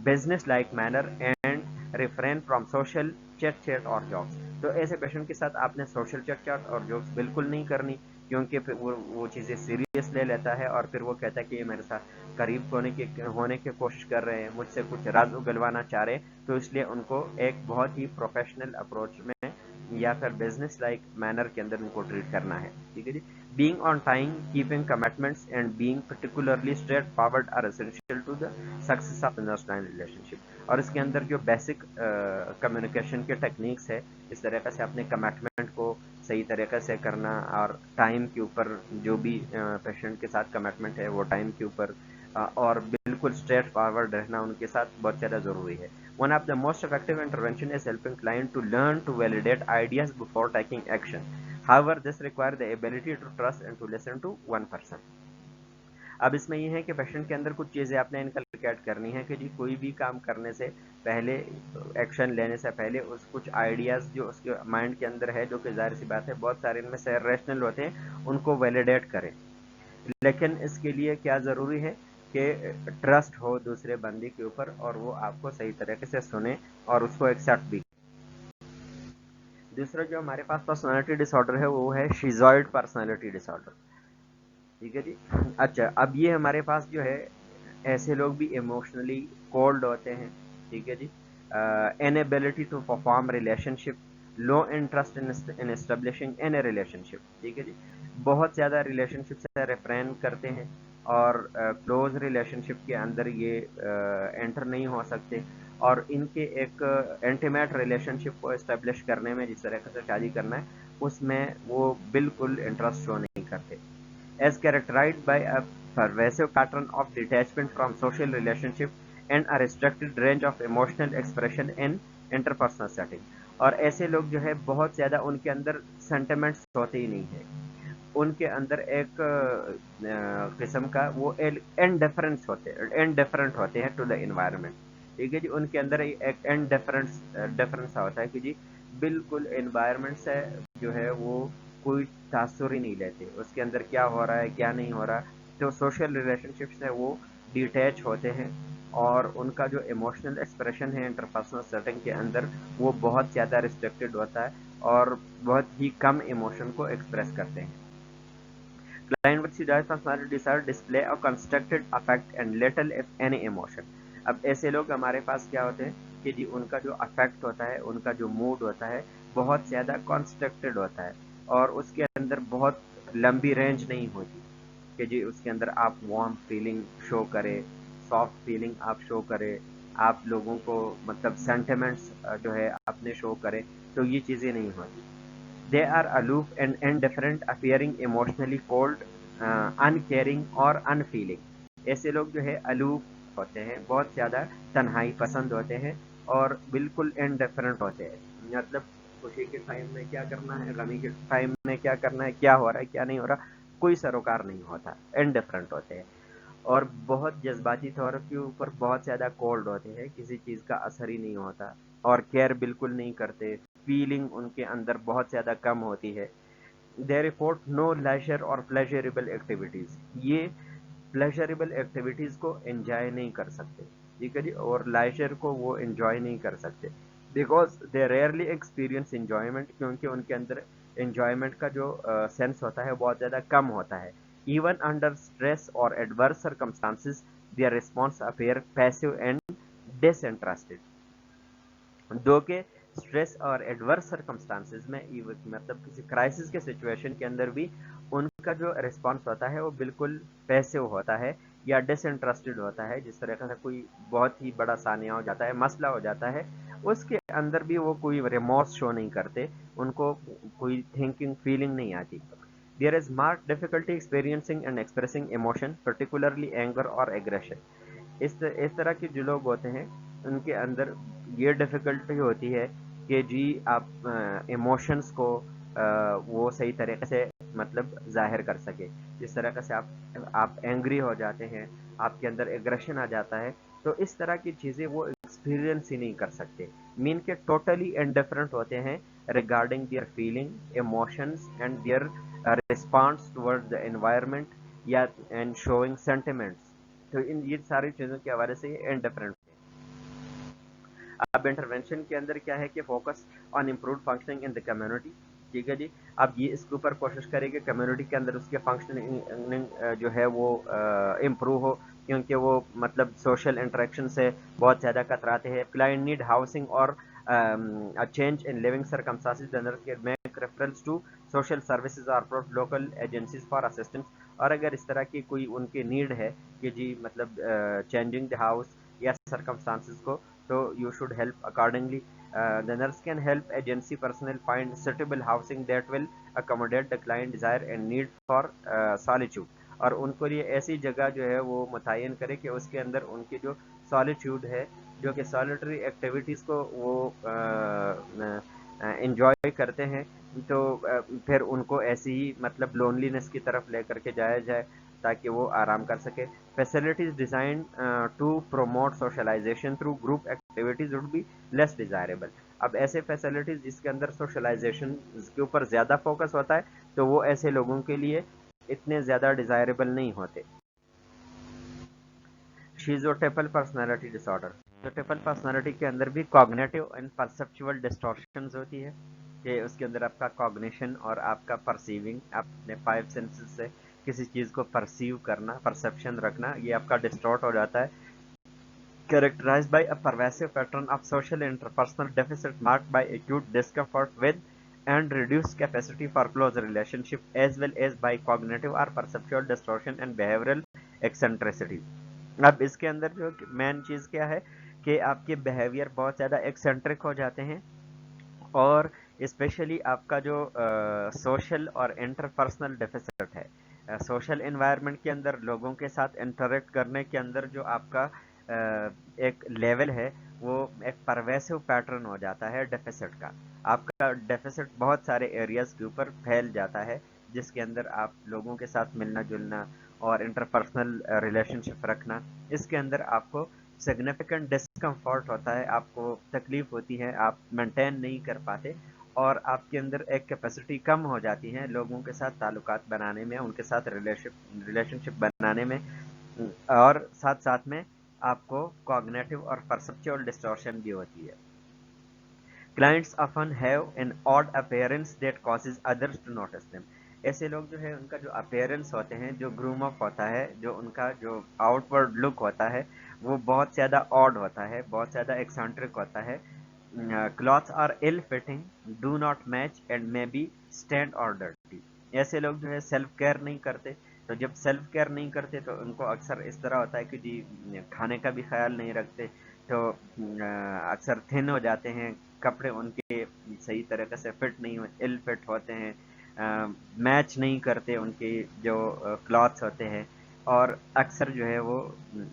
business like manner and refrain from social chit chat اور jokes۔ تو ایسے پیشنٹ کے ساتھ آپ نے سوشل چٹ چاٹ اور جوکس بالکل نہیں کرنی، کیونکہ پھر وہ چیزیں سیریس لے لیتا ہے اور پھر وہ کہتا ہے کہ یہ میرے ساتھ قریب ہونے کی کوشش کر رہے ہیں، مجھ سے کچھ راز اگلوانا چاہ رہے ہیں، تو اس لیے ان کو ایک بہت ہی پروفیشنل اپروچ میں یا پھر بزنس لائک مینر کے اندر ان کو ٹریٹ کرنا ہے، ٹھیک ہے جی۔ Being on time, keeping commitments and being particularly straightforward are essential to the success of nurse client relationship. اور اس کے اندر جو بیسک کمیونیکیشن کے ٹیکنیکس ہے، اس طریقے سے اپنے کمٹمنٹ کو صحیح طریقے سے کرنا، اور ٹائم کے اوپر جو بھی پیشنٹ کے ساتھ کمٹمنٹ ہے وہ ٹائم کے اوپر، اور بالکل اسٹریٹ فارورڈ رہنا ان کے ساتھ بہت زیادہ ضروری ہے۔ One of the most effective intervention is helping client to learn to validate ideas before taking action. However, this requires the ability to trust and to listen to one person۔ اب اس میں یہ ہے کہ پیشنٹ کے اندر کچھ چیزیں آپ نے انکلکیٹ کرنی ہے کہ جی کوئی بھی کام کرنے سے پہلے، ایکشن لینے سے پہلے، اس کچھ آئیڈیاز جو اس کے مائنڈ کے اندر ہے، جو کہ ظاہر سی بات ہے بہت سارے ان میں سے ریشنل ہوتے ہیں، ان کو ویلیڈیٹ کریں۔ لیکن اس کے لیے کیا ضروری ہے کہ ٹرسٹ ہو دوسرے بندے کے اوپر، اور وہ آپ کو صحیح طریقے سے سنے اور اس کو ایکسیپٹ بھی۔ دوسرا جو ہمارے پاس پرسنالٹی ڈس آرڈر ہے وہ ہے شیزوئڈ پرسنالٹی ڈس آرڈر، ٹھیک ہے جی۔ اچھا، اب یہ ہمارے پاس جو ہے ایسے لوگ بھی ایموشنلی کولڈ ہوتے ہیں، ٹھیک ہے جی۔ Inability to perform relationship, low interest in establishing an a relationship, ٹھیک ہے جی۔ بہت زیادہ ریلیشن شپ سے ریفرین کرتے ہیں، اور کلوز ریلیشن شپ کے اندر یہ انٹر نہیں ہو سکتے، اور ان کے ایک انٹیمیٹ ریلیشن شپ کو اسٹیبلش کرنے میں، جس طریقے سے شادی کرنا ہے، اس میں وہ بالکل انٹرسٹ شو نہیں کرتے۔ As characterized by a pervasive pattern of detachment from social relationship and a restricted range of emotional expression in interpersonal setting۔ اور ایسے لوگ جو ہے بہت زیادہ ان کے اندر سینٹیمنٹس ہوتے ہی نہیں ہیں، ان کے اندر ایک قسم کا وہ انڈیفرنس ہوتے ہیں ٹو دا انوائرمنٹ، ٹھیک ہے جی۔ ان کے اندر ایک ڈفرنس ہوتا ہے کہ جی بالکل انوائرمنٹ سے جو ہے وہ کوئی تاثر ہی نہیں لیتے، اس کے اندر کیا ہو رہا ہے کیا نہیں ہو رہا، تو سوشل ریلیشن شپ سے وہ ڈیٹیچ ہوتے ہیں، اور ان کا جو ایموشنل ایکسپریشن ہے انٹرپرسنل سیٹنگ کے اندر وہ بہت زیادہ ریسٹرکٹیڈ ہوتا ہے، اور بہت ہی کم ایموشن کو ایکسپریس کرتے ہیں۔ Client with seized personality disorder display a constricted affect and little if any emotion۔ اب ایسے لوگ ہمارے پاس کیا ہوتے ہیں کہ جی ان کا جو افیکٹ ہوتا ہے، ان کا جو موڈ ہوتا ہے، بہت زیادہ کنسٹرکٹیڈ ہوتا ہے، اور اس کے اندر بہت لمبی رینج نہیں ہوتی کہ جی اس کے اندر آپ وارم فیلنگ شو کرے، سافٹ فیلنگ آپ شو کرے، آپ لوگوں کو مطلب سینٹیمنٹس جو ہے اپنے شو کرے، تو یہ چیزیں نہیں ہوتی۔ They are aloof and indifferent, appearing emotionally cold, uncaring اور unfeeling۔ ایسے لوگ جو ہے aloof ہوتے ہیں، بہت زیادہ تنہائی پسند ہوتے ہیں، اور بالکل indifferent ہوتے ہیں، مطلب خوشی کے ٹائم میں کیا کرنا ہے، غمی کے ٹائم میں کیا کرنا ہے، کیا ہو رہا ہے کیا نہیں ہو رہا، کوئی سروکار نہیں ہوتا، indifferent ہوتے ہیں، اور بہت جذباتی طور کے اوپر بہت زیادہ کولڈ ہوتے ہیں، کسی چیز کا اثر ہی نہیں ہوتا، اور کیئر بالکل نہیں کرتے، فیلنگ ان کے اندر بہت زیادہ کم ہوتی ہے۔ دے رپورٹ نو لیجر اور پلیجریبل ایکٹیویٹیز، یہ پلیجریبل ایکٹیویٹیز کو انجوائے نہیں کر سکتے، ٹھیک ہے جی، اور لیجر کو وہ انجوائے نہیں کر سکتے، because they rarely experience enjoyment, کیونکہ ان کے اندر انجوائمنٹ کا جو سینس ہوتا ہے بہت زیادہ کم ہوتا ہے۔ ایون انڈر اسٹریس اور adverse circumstances their response appear passive and disinterested. دو کہ اسٹریس اور ایڈورس سرکمسٹانسز میں، مطلب کسی کرائسس کے سچویشن کے اندر بھی ان کا جو ریسپانس ہوتا ہے وہ بالکل پیسو ہوتا ہے یا ڈس انٹرسٹڈ ہوتا ہے، جس طریقے سے کوئی بہت ہی بڑا سانیہ ہو جاتا ہے، مسئلہ ہو جاتا ہے، اس کے اندر بھی وہ کوئی ریمورس شو نہیں کرتے، ان کو کوئی تھنکنگ فیلنگ نہیں آتی. There is mark difficulty experiencing and expressing emotion particularly anger اور ایگریشن. اس طرح کے جو لوگ ہوتے ہیں ان کے اندر یہ ڈیفیکلٹی ہوتی ہے کہ جی آپ ایموشنس کو وہ صحیح طریقے سے مطلب ظاہر کر سکے. جس طریقے سے آپ اینگری ہو جاتے ہیں, آپ کے اندر ایگریشن آ جاتا ہے, تو اس طرح کی چیزیں وہ ایکسپیرینس ہی نہیں کر سکتے. مین کے ٹوٹلی انڈیفرنٹ ہوتے ہیں regarding their feeling, emotions and their response toward the environment یا اینڈ شوئنگ سینٹیمنٹس. تو یہ ساری چیزوں کے حوالے سے یہ انڈیفرنٹ ہے. اب انٹروینشن کے اندر کیا ہے کہ focus on improved functioning in the community. ٹھیک ہے جی, اب یہ اس کے اوپر کوشش کرے کہ کمیونٹی کے اندر اس کے فنکشننگ جو ہے وہ امپروو ہو, کیونکہ وہ مطلب سوشل انٹریکشن سے بہت زیادہ کتراتے ہیں. کلائنٹ نیڈ ہاؤسنگ اور change in living circumstances make reference to social services اور لوکل ایجنسیز فار اسسٹنس. اور اگر اس طرح کی کوئی ان کے نیڈ ہے کہ جی مطلب چینجنگ دا ہاؤس یا سرکمسٹانسز کو, تو you should help accordingly. The nurse can help agency personnel find suitable housing that will accommodate the client desire and need for solitude. اور ان کو لیے ایسی جگہ جو ہے وہ متعین کرے کہ اس کے اندر ان کی جو سالیٹیوڈ ہے, جو کہ سالیٹری ایکٹیویٹیز کو وہ انجوائے کرتے ہیں, تو پھر ان کو ایسی ہی مطلب لونلینس کی طرف لے کر کے جایا جائے تاکہ وہ آرام کر سکے. Facilities design to promote socialization through group activities would be less desirable. اب ایسے فیسلٹیز جس کے اندر سوشلائزیشن کے اوپر زیادہ فوکس ہوتا ہے, تو وہ ایسے لوگوں کے لیے اتنے زیادہ ڈیزائریبل نہیں ہوتے. شیزوٹیپل پرسنالٹی ڈس آرڈر. شیزوٹیپل پرسنالٹی کے اندر بھی کوگنیٹو اینڈ پرسپچول ڈسٹورشنز ہوتی ہے کہ اس کے اندر آپ کا کوگنیشن اور آپ کا پرسیونگ, آپ اپنے 5 سینسز سے کسی چیز کو پرسیو کرنا, پرسپشن رکھنا, یہ آپ کا ڈسٹورٹ ہو جاتا ہے. Characterized by a pervasive pattern of social interpersonal deficit marked by acute discomfort with and reduced capacity for close relationship, as well as by cognitive or perceptual distortion and behavioral eccentricity. اب اس کے اندر جو مین چیز کیا ہے کہ آپ کے behaviour بہت زیادہ ایکسنٹرک ہو جاتے ہیں, اور اسپیشلی آپ کا جو سوشل اور انٹرپرسنل ڈیفیسٹ ہے, سوشل انوائرمنٹ کے اندر لوگوں کے ساتھ انٹریکٹ کرنے کے اندر جو آپ کا ایک لیول ہے وہ ایک پرویسو پیٹرن ہو جاتا ہے ڈیفیسٹ کا. آپ کا ڈیفیسٹ بہت سارے ایریاز کے اوپر پھیل جاتا ہے, جس کے اندر آپ لوگوں کے ساتھ ملنا جلنا اور انٹرپرسنل ریلیشن شپ رکھنا, اس کے اندر آپ کو سگنیفیکنٹ ڈسکمفورٹ ہوتا ہے, آپ کو تکلیف ہوتی ہے, آپ مینٹین نہیں کر پاتے, اور آپ کے اندر ایک کیپیسٹی کم ہو جاتی ہے لوگوں کے ساتھ تعلقات بنانے میں, ان کے ساتھ ریلیشن شپ بنانے میں, اور ساتھ ساتھ میں آپ کو کوگنیٹو اور پرسپچول ڈسٹورشن بھی ہوتی ہے. Clients often have an odd appearance that causes others to notice them. ایسے لوگ جو ہے ان کا جو اپیرنس ہوتے ہیں, جو گروم اپ ہوتا ہے, جو ان کا جو آؤٹ ورڈ لک ہوتا ہے وہ بہت زیادہ آڈ ہوتا ہے, بہت زیادہ ایکسنٹرک ہوتا ہے. Clothes are ill fitting, do not match and may be stained or dirty. ایسے لوگ جو ہے سیلف کیئر نہیں کرتے, تو جب سیلف کیئر نہیں کرتے تو ان کو اکثر اس طرح ہوتا ہے کہ جی کھانے کا بھی خیال نہیں رکھتے, تو اکثر تھن ہو جاتے ہیں, کپڑے ان کے صحیح طریقے سے فٹ نہیں ہوتے, ill فٹ ہوتے ہیں, میچ نہیں کرتے ان کے جو کلاتھس ہوتے ہیں, اور اکثر جو ہے وہ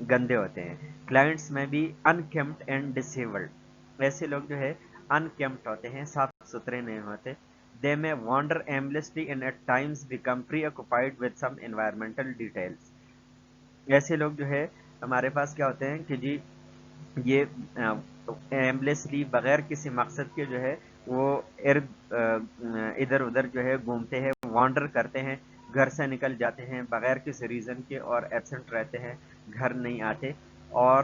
گندے ہوتے ہیں. کلائنٹس میں بھی انکیمپڈ اینڈ ڈسیبلڈ. ایسے لوگ جو ہے انکیمپڈ ہوتے ہیں, صاف ستھرے نہیں ہوتے. They may wander aimlessly and at times become preoccupied with some environmental details. ایسے لوگ جو ہے ہمارے پاس کیا ہوتے ہیں کہ جی یہ ایملیسلی بغیر کسی مقصد کے جو ہے وہ ادھر ادھر جو ہے گھومتے ہیں, وانڈر کرتے ہیں, گھر سے نکل جاتے ہیں بغیر کسی ریزن کے اور ایبسنٹ رہتے ہیں, گھر نہیں آتے, اور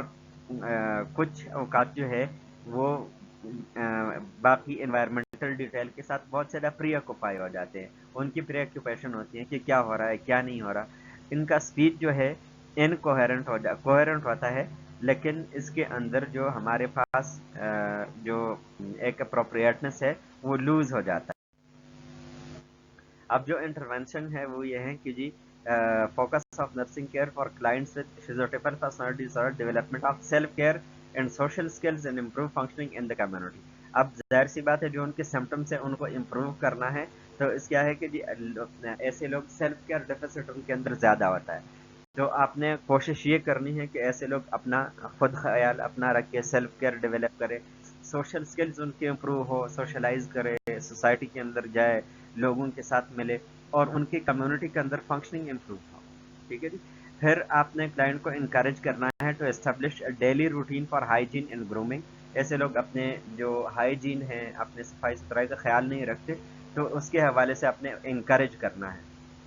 کچھ اوقات جو ہے وہ باقی انوائرمنٹل ڈیٹیل کے ساتھ بہت زیادہ پری آکوپائی ہو جاتے ہیں. ان کی پری آکوپیشن ہوتی ہے کہ کیا ہو رہا ہے کیا نہیں ہو رہا. ان کا اسپیچ جو ہے کوہرنٹ ہوتا ہے, لیکن اس کے اندر جو ہمارے پاس جو ایک اپروپریٹنس ہے وہ لوز ہو جاتا ہے. اب جو انٹروینشن ہے وہ یہ ہے کہ جی focus of nursing care for clients with schizotypal personality disorder, development of self care and social skills and improve functioning in the community. اب ظاہر سی بات ہے جو ان کے سمٹمس ہیں ان کو امپروو کرنا ہے، تو اس کیا ہے کہ جی ایسے لوگ سیلف کیئر ڈیفیسٹ ان کے اندر زیادہ ہوتا ہے، تو آپ نے کوشش یہ کرنی ہے کہ ایسے لوگ اپنا خود خیال اپنا رکھ کے سیلف کیئر ڈیولپ کرے، سوشل سکلز ان کے امپروو ہو، سوشلائز کرے، سوسائٹی کے اندر جائے، لوگوں کے ساتھ ملے، اور ان کی کمیونٹی کے اندر فنکشننگ امپروو ہو، ٹھیک ہے جی۔ پھر آپ نے کلائنٹ کو انکریج کرنا ہے to establish daily routine for hygiene and grooming, ایسے لوگ اپنے جو ہائیجین ہے، اپنے صفائی ستھرائی کا خیال نہیں رکھتے، تو اس کے حوالے سے اپنے انکریج کرنا ہے،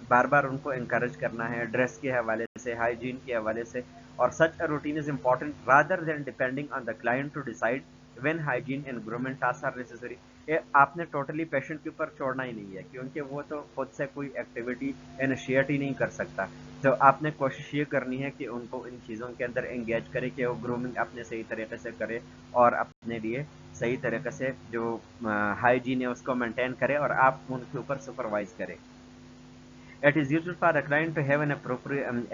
بار بار ان کو انکریج کرنا ہے، ڈریس کے حوالے سے، ہائیجین کے حوالے سے، اور such a routine is important rather than depending on the client to decide when hygiene and grooming task are necessary. آپ نے ٹوٹلی پیشنٹ کے اوپر چھوڑنا ہی نہیں ہے، کیونکہ وہ تو خود سے کوئی ایکٹیویٹی انیشیٹ ہی نہیں کر سکتا، تو آپ نے کوشش یہ کرنی ہے کہ ان کو ان چیزوں کے اندر انگیج کرے کہ وہ گرومنگ اپنے صحیح طریقے سے کرے، اور اپنے لیے صحیح طریقے سے جو ہائیجین ہے اس کو مینٹین کرے، اور آپ ان کے اوپر سپروائز کریں۔ It is useful for a client to have an appropriate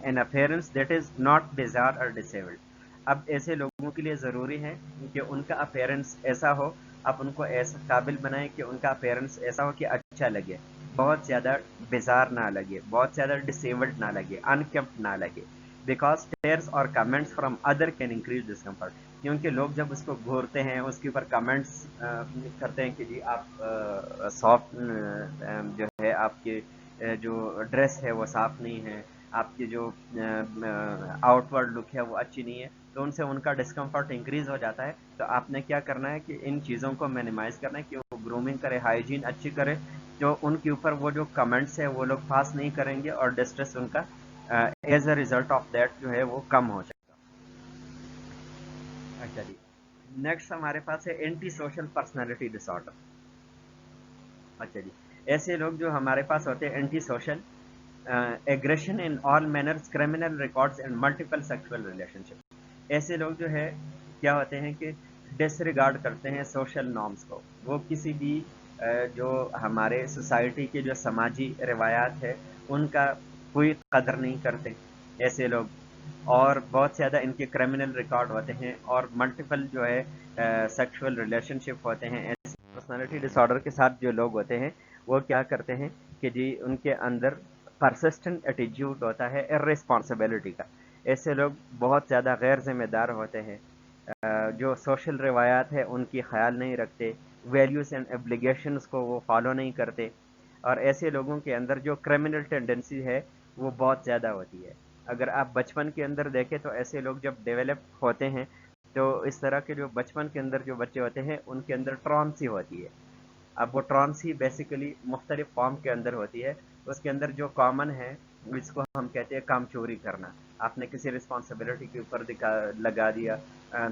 an appearance that is not bizarre or disabled. اب ایسے لوگوں کے لیے ضروری ہے کہ ان کا اپیرنس ایسا ہو، آپ ان کو ایسا قابل بنائیں کہ ان کا اپیرنس ایسا ہو کہ اچھا لگے، بہت زیادہ بیزار نہ لگے، بہت زیادہ ڈسیبلڈ نہ لگے، انکیمپٹ نہ لگے، بیکاز ٹیئرس اور comments from other can increase discomfort, کیونکہ لوگ جب اس کو گھورتے ہیں، اس کے اوپر کمنٹس کرتے ہیں کہ جی آپ سافٹ جو ہے آپ کے جو ڈریس ہے وہ صاف نہیں ہے، آپ کی جو آؤٹ ورڈ لک ہے وہ اچھی نہیں ہے، تو ان سے ان کا ڈسکمفرٹ انکریز ہو جاتا ہے، تو آپ نے کیا کرنا ہے کہ ان چیزوں کو مینیمائز کرنا ہے کہ وہ گرومنگ کرے، ہائیجین اچھی کرے، جو ان کے اوپر وہ جو کمنٹس ہے وہ لوگ پاس نہیں کریں گے، اور ڈسٹریس ان کا as a result of that جو ہے وہ کم ہو جائے گا۔ اچھا جی، نیکسٹ ہمارے پاس ہے anti social personality disorder. اچھا جی، ایسے لوگ جو ہمارے پاس ہوتے ہیں anti social, aggression in all manners, criminal records and multiple sexual relationship, ایسے لوگ جو ہے کیا ہوتے ہیں کہ ڈس ریگارڈ کرتے ہیں سوشل نارمس کو، وہ کسی بھی جو ہمارے سوسائٹی کے جو سماجی روایات ہے ان کا کوئی قدر نہیں کرتے ایسے لوگ، اور بہت زیادہ ان کے کرمنل ریکارڈ ہوتے ہیں، اور ملٹیپل جو ہے سیکشول ریلیشن شپ ہوتے ہیں۔ ایسے پرسنالٹی ڈس آرڈر کے ساتھ جو لوگ ہوتے ہیں وہ کیا کرتے ہیں کہ جی ان کے اندر پرسسٹنٹ ایٹیٹیوڈ ہوتا ہے ارسپانسبلٹی کا، ایسے لوگ بہت زیادہ غیر ذمہ دار ہوتے ہیں، جو سوشل روایات ہے ان کی خیال نہیں رکھتے، ویلیوز اینڈ ابلیگیشنز کو وہ فالو نہیں کرتے، اور ایسے لوگوں کے اندر جو کرمنل ٹینڈنسی ہے وہ بہت زیادہ ہوتی ہے۔ اگر آپ بچپن کے اندر دیکھیں تو ایسے لوگ جب ڈیولپ ہوتے ہیں تو اس طرح کے جو بچپن کے اندر جو بچے ہوتے ہیں ان کے اندر ٹرانسی ہوتی ہے، اب وہ ٹرانسی بیسیکلی مختلف فارم کے اندر ہوتی ہے، اس کے اندر جو کامن ہے اس کو ہم کہتے ہیں کام چوری کرنا، آپ نے کسی رسپانسبلٹی کے اوپر لگا دیا،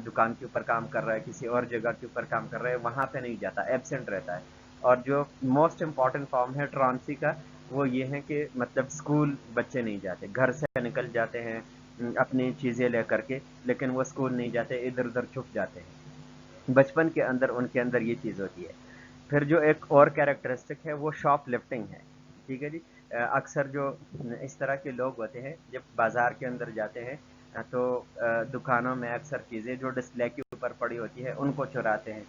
دکان کے اوپر کام کر رہا ہے، کسی اور جگہ کے اوپر کام کر رہا ہے، وہاں پہ نہیں جاتا، ایبسینٹ رہتا ہے، اور جو موسٹ امپورٹنٹ فارم ہے ٹرانسی کا وہ یہ ہے کہ مطلب اسکول بچے نہیں جاتے، گھر سے نکل جاتے ہیں اپنی چیزیں لے کر کے، لیکن وہ اسکول نہیں جاتے، ادھر ادھر چھپ جاتے ہیں، بچپن کے اندر ان کے اندر یہ چیز ہوتی ہے۔ پھر جو ایک اور کیریکٹرسٹک ہے وہ شاپ لفٹنگ ہے، ٹھیک ہے جی، اکثر جو اس طرح کے لوگ ہوتے ہیں جب بازار کے اندر جاتے ہیں تو دکانوں میں اکثر چیزیں جو ڈسپلے کے اوپر پڑی ہوتی ہے ان کو چراتے ہیں،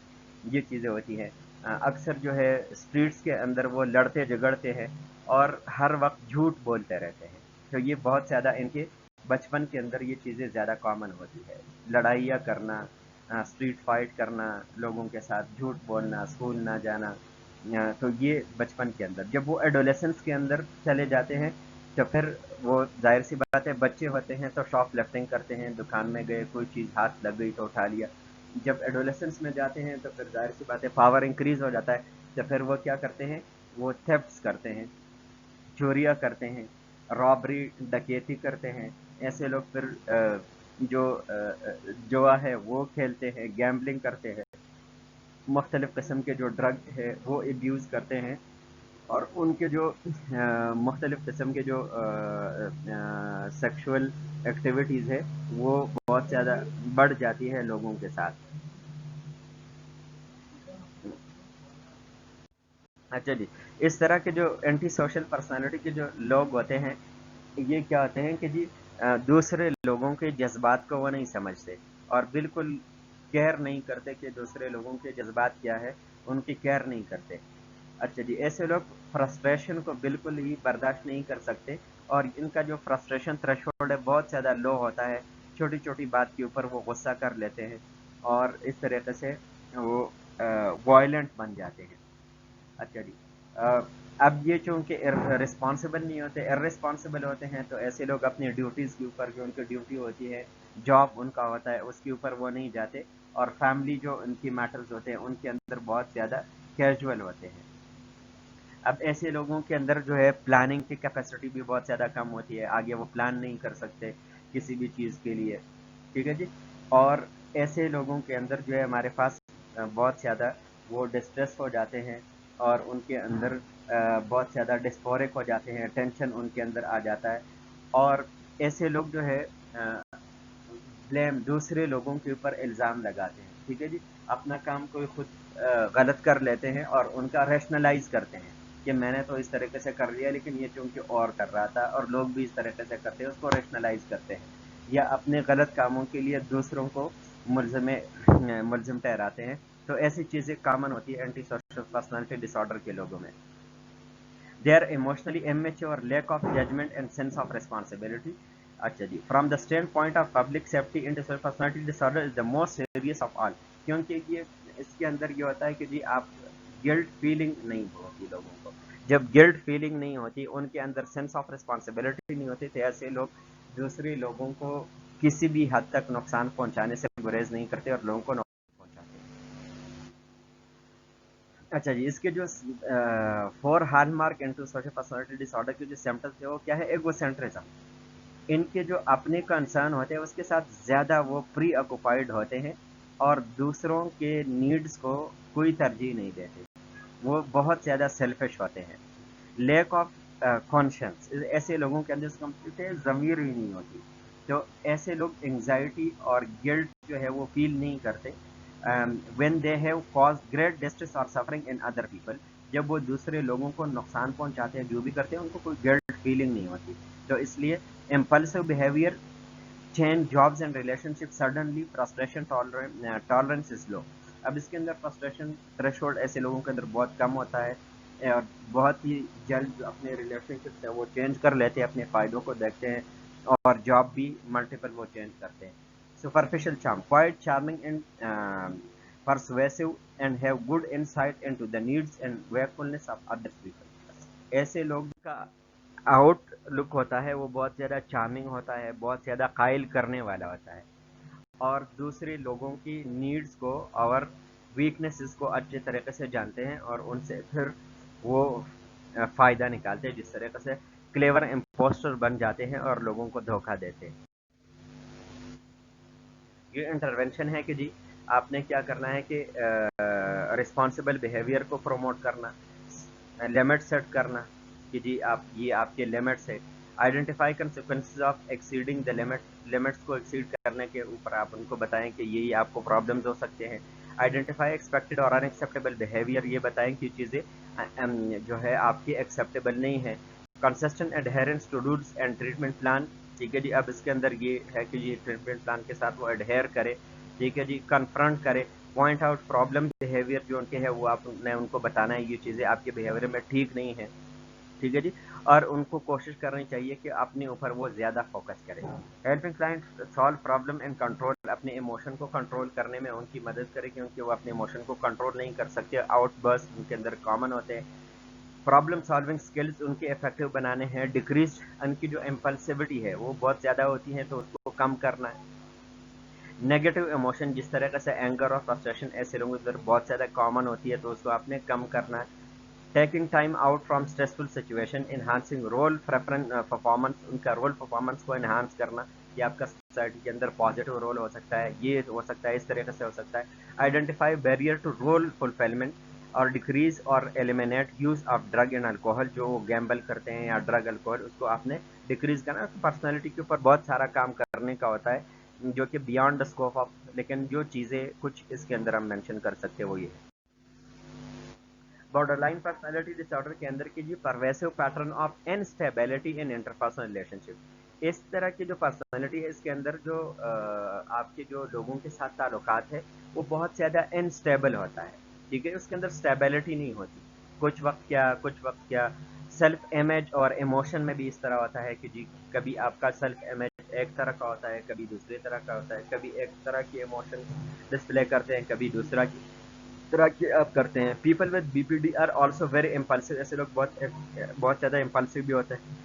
یہ چیزیں ہوتی ہیں، اکثر جو ہے اسٹریٹس کے اندر وہ لڑتے جھگڑتے ہیں اور ہر وقت جھوٹ بولتے رہتے ہیں، تو یہ بہت زیادہ ان کے بچپن کے اندر یہ چیزیں زیادہ کامن ہوتی ہے، لڑائیاں کرنا، اسٹریٹ فائٹ کرنا، لوگوں کے ساتھ جھوٹ بولنا، اسکول نہ جانا، تو یہ بچپن کے اندر جب وہ ایڈولیسنس کے اندر چلے جاتے ہیں تو پھر وہ ظاہر سی بات ہے بچے ہوتے ہیں تو شاپ لفٹنگ کرتے ہیں، دکان میں گئے کوئی چیز ہاتھ لگ گئی تو اٹھا لیا، جب ایڈولیسنس میں جاتے ہیں تو پھر ظاہر سی بات ہے پاور انکریز ہو جاتا ہے، تو پھر وہ کیا کرتے ہیں، وہ تھیفٹس کرتے ہیں، چوریاں کرتے ہیں، رابری ڈکیتی کرتے ہیں، ایسے لوگ پھر جو جوا ہے وہ کھیلتے ہیں، گیمبلنگ کرتے ہیں، مختلف قسم کے جو ڈرگ ہے وہ ابیوز کرتے ہیں، اور ان کے جو مختلف قسم کے جو سیکشول ایکٹیویٹیز ہے وہ بہت زیادہ بڑھ جاتی ہے لوگوں کے ساتھ۔ اچھا جی، اس طرح کے جو اینٹی سوشل پرسنالٹی کے جو لوگ ہوتے ہیں یہ کیا ہوتے ہیں کہ جی دوسرے لوگوں کے جذبات کو وہ نہیں سمجھتے، اور بالکل केयर नहीं करते कि दूसरे लोगों के जज्बात क्या है, उनकी केयर नहीं करते। अच्छा जी, ऐसे लोग फ्रस्ट्रेशन को बिल्कुल ही बर्दाश्त नहीं कर सकते और इनका जो फ्रस्ट्रेशन थ्रेशोल्ड है बहुत ज़्यादा लो होता है। छोटी छोटी बात के ऊपर वो गुस्सा कर लेते हैं और इस तरीके से वो वायलेंट बन जाते हैं। अच्छा जी, अ, अब ये चूंकि रिस्पॉन्सिबल नहीं होते, इररिस्पॉन्सिबल होते हैं, तो ऐसे लोग अपनी ड्यूटीज़ के ऊपर, जो उनकी ड्यूटी होती है, जॉब उनका होता है, उसके ऊपर वो नहीं जाते और फैमिली जो उनकी मैटर्स होते हैं उनके अंदर बहुत ज़्यादा कैजुअल होते हैं। अब ऐसे लोगों के अंदर जो है प्लानिंग की कैपेसिटी भी बहुत ज़्यादा कम होती है, आगे वो प्लान नहीं कर सकते किसी भी चीज़ के लिए। ठीक है जी। और ऐसे लोगों के अंदर जो है हमारे पास बहुत ज़्यादा वो डिस्ट्रेस हो जाते हैं और उनके अंदर बहुत ज़्यादा डिस्फोरिक हो जाते हैं, टेंशन उनके अंदर आ जाता है और ऐसे लोग जो है ब्लेम दूसरे लोगों के ऊपर इल्ज़ाम लगाते हैं। ठीक है जी। अपना काम कोई खुद गलत कर लेते हैं और उनका रैशनलाइज करते हैं कि मैंने तो इस तरीके से कर लिया, लेकिन ये चूंकि और कर रहा था और लोग भी इस तरीके से करते हैं, उसको रैशनलाइज करते हैं या अपने गलत कामों के लिए दूसरों को मुलजिम मुलजिम ठहराते हैं। तो ऐसी चीज़ें कॉमन होती है एंटी सोशल पर्सनालिटी डिसऑर्डर के लोगों में। They are emotionally immature, lack of judgment and sense of responsibility. अच्छा जी, from the stand of public safety individual personality disorder is the most serious of all. क्योंकि ये इसके अंदर ये होता है कि जी आप गिल्ट फीलिंग नहीं होती लोगों को। जब गिल्ट फीलिंग नहीं होती, उनके अंदर सेंस ऑफ रिस्पॉन्सिबिलिटी नहीं होती, तो ऐसे लोग दूसरे लोगों को किसी भी हद तक नुकसान पहुंचाने से गुरेज नहीं करते और लोगों को नुकसान पहुंचाते हैं। अच्छा जी, इसके जो four hallmark into social personality disorder के जो सिम्टम्स है वो क्या है? एगोसेंट्रिज्म। इनके जो अपने कंसर्न होते हैं उसके साथ ज़्यादा वो प्री ऑक्युपाइड होते हैं और दूसरों के नीड्स को कोई तरजीह नहीं देते। वो बहुत ज़्यादा सेल्फिश होते हैं। लैक ऑफ कॉन्शियंस, ऐसे लोगों के अंदर कंप्लीट ज़मीर ही नहीं होती। तो ऐसे लोग एंग्जाइटी और गिल्ट जो है वो फील नहीं करते when they have caused great distress और सफरिंग इन अदर पीपल। जब वो दूसरे लोगों को नुकसान पहुंचाते हैं, जो भी करते हैं, उनको कोई गिल्ट फीलिंग नहीं होती। तो इसलिए impulsive behaviour, change jobs and relationship suddenly, frustration tolerance is low. अब इसके अंदर फ्रस्ट्रेशन थ्रेशोल्ड ऐसे लोगों के अंदर बहुत कम होता है और बहुत ही जल्द अपने रिलेशनशिप से वो चेंज कर लेते हैं, अपने फ़ायदों को देखते हैं और जॉब भी मल्टीपल वो चेंज करते हैं। Superficial charm, quite charming and persuasive and have good insight into the needs and wakefulness of other people। ऐसे लोग का आउटलुक होता है वो बहुत ज़्यादा चार्मिंग होता है, बहुत ज़्यादा कायल करने वाला होता है और दूसरे लोगों की नीड्स को और वीकनेसेस को अच्छे तरीके से जानते हैं और उनसे फिर वो फ़ायदा निकालते हैं, जिस तरीके से क्लेवर इम्पोस्टर बन जाते हैं और लोगों को धोखा देते हैं। ये इंटरवेंशन है कि जी आपने क्या करना है कि रिस्पॉन्सिबल बिहेवियर को प्रमोट करना, लिमिट सेट करना कि जी आप ये आपके लिमिट्स है। Identify consequences of exceeding the limit, limits को एक्सीड करने के ऊपर आप उनको बताएं कि यही आपको प्रॉब्लम्स हो सकते हैं। आइडेंटिफाई एक्सपेक्टेड और अनएक्सेप्टेबल बिहेवियर, ये बताएं कि चीज़ें जो है आपकी एक्सेप्टेबल नहीं है। Consistent adherence to rules and treatment plan. ठीक है जी, अब इसके अंदर ये है कि ये ट्रीटमेंट प्लान के साथ वो एडहेयर करे। ठीक है जी, कन्फ्रंट करे, पॉइंट आउट प्रॉब्लम बिहेवियर जो उनके है वो आपने उनको बताना है, ये चीज़ें आपके बिहेवियर में ठीक नहीं है। ठीक है जी। और उनको कोशिश करनी चाहिए कि अपने ऊपर वो ज़्यादा फोकस करें। Helping client solve problem and control, अपने इमोशन को कंट्रोल करने में उनकी मदद करें क्योंकि वो अपने इमोशन को कंट्रोल नहीं कर सकते, आउटबर्स्ट उनके अंदर कॉमन होते हैं। प्रॉब्लम सॉल्विंग स्किल्स उनके इफेक्टिव बनाने हैं। डिक्रीज उनकी जो इम्पल्सिविटी है वो बहुत ज़्यादा होती है, तो उसको कम करना है। नेगेटिव इमोशन जिस तरह से एंगर और फ्रस्ट्रेशन ऐसे लोगों के अंदर बहुत ज़्यादा कॉमन होती है, तो उसको आपने कम करना है। Taking time out from stressful situation, enhancing role performance, उनका रोल परफॉर्मेंस को इन्हांस करना कि आपका सोसाइटी के अंदर पॉजिटिव रोल हो सकता है, ये हो सकता है, इस तरीके से हो सकता है। Identify barrier to role fulfillment और डिक्रीज और eliminate use of drug and alcohol, जो गैम्बल करते हैं या ड्रग अल्कोहल, उसको आपने डिक्रीज करना। पर्सनैलिटी के ऊपर बहुत सारा काम करने का होता है जो कि बियॉन्ड द स्कोप ऑफ, लेकिन जो चीज़ें कुछ इसके अंदर हम मेंशन कर सकते हैं वो ये है। बॉर्डरलाइन पर्सनालिटी डिसऑर्डर के अंदर की जी pervasive pattern of instability in interpersonal relationship, इस तरह की जो पर्सनालिटी है इसके अंदर जो आपके जो लोगों के साथ ताल्लुकात है वो बहुत ज़्यादा अनस्टेबल होता है, ठीक है, उसके अंदर स्टेबिलिटी नहीं होती, कुछ वक्त क्या सेल्फ इमेज और इमोशन में भी इस तरह होता है कि जी कभी आपका सेल्फ इमेज एक तरह का होता है, कभी दूसरे तरह का होता है, कभी एक तरह की इमोशन डिस्प्ले करते हैं, कभी दूसरा की तरह के आप करते हैं। People with BPD are also very impulsive, ऐसे लोग बहुत ज़्यादा इम्पल्सिव भी होते हैं,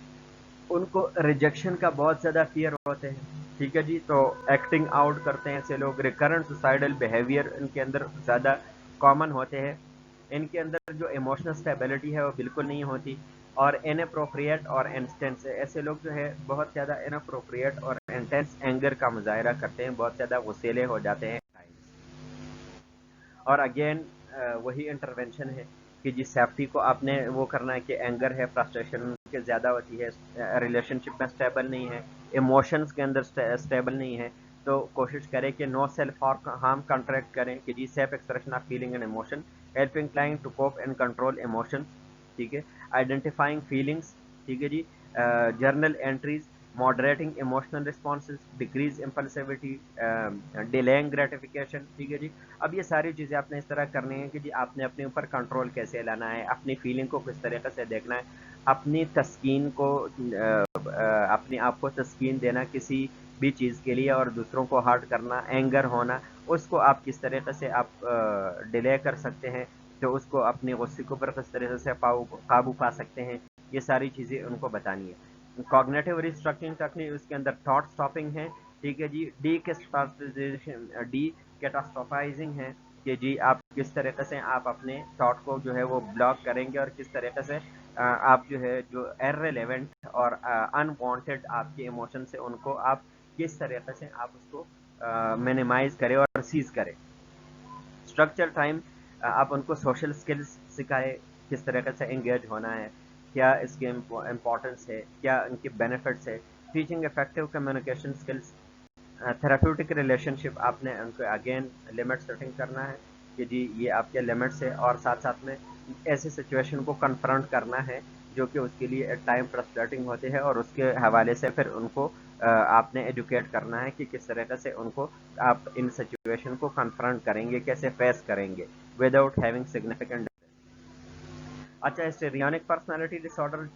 उनको रिजेक्शन का बहुत ज़्यादा फियर होते हैं, ठीक है जी, तो एक्टिंग आउट करते हैं ऐसे लोग, रिकरेंट सुसाइडल बिहेवियर इनके अंदर ज़्यादा कॉमन होते हैं, इनके अंदर जो इमोशनल स्टेबिलिटी है वो बिल्कुल नहीं होती, और इनअप्रोप्रिएट और इंस्टेंस ऐसे लोग जो है बहुत ज़्यादा इनअप्रोप्रिएट और इंटेंस एंगर का मुजाहरा करते हैं, बहुत ज़्यादा गुस्सेले हो जाते हैं। और अगेन वही इंटरवेंशन है कि जिस सेफ्टी को आपने वो करना है कि एंगर है, फ्रस्ट्रेशन के ज़्यादा होती है, रिलेशनशिप में स्टेबल नहीं है, इमोशंस के अंदर स्टेबल नहीं है, तो कोशिश करें कि नो सेल्फ हार्म कॉन्ट्रैक्ट करें, कि जी self expression of feeling and emotion, helping client to cope and control emotions, ठीक है, आइडेंटिफाइंग फीलिंग्स, ठीक है जी, journal entries, moderating emotional responses, decrease impulsivity, delaying gratification, ठीक है जी। अब ये सारी चीज़ें आपने इस तरह करनी है कि जी आपने अपने ऊपर कंट्रोल कैसे लाना है, अपनी फीलिंग को किस तरीके से देखना है, अपनी तस्कीन को अपने आप को तस्कीन देना किसी भी चीज़ के लिए, और दूसरों को हर्ट करना, एंगर होना, उसको आप किस तरीके से आप डिले कर सकते हैं, तो उसको अपने गुस्से के ऊपर किस तरीके से काबू पा सकते हैं, ये सारी चीज़ें उनको बतानी है। कॉग्निटिव रिस्ट्रक्चरिंग टेक्निक उसके अंदर थॉट स्टॉपिंग है, ठीक है जी, डी कैटास्ट्रोफाइजिंग है, कि जी आप किस तरीके से आप अपने थॉट को जो है वो ब्लॉक करेंगे, और किस तरीके से आप जो है जो इररिलेवेंट और अनवांटेड आपके इमोशन से उनको आप किस तरीके से आप उसको मिनिमाइज करें और सीज करें। स्ट्रक्चर टाइम, आप उनको सोशल स्किल्स सिखाएं, किस तरीके से एंगेज होना है, क्या इसके इम्पोर्टेंस है, क्या इनके बेनिफिट्स है, teaching effective communication skills, therapeutic relationship, आपने उनको अगेन लिमिट सेटिंग करना है कि जी ये आपके लिमिट्स है, और साथ साथ में ऐसे सिचुएशन को कन्फ्रंट करना है जो कि उसके लिए टाइम फ्रस्ट्रेटिंग होते हैं, और उसके हवाले से फिर उनको आपने एजुकेट करना है कि किस तरीके से उनको आप इन सिचुएशन को कन्फ्रंट करेंगे, कैसे फेस करेंगे विदाउट हैविंग सिग्निफिकेंट। अच्छा, हिस्टेरियनिक पर्सनालिटी डिसऑर्डर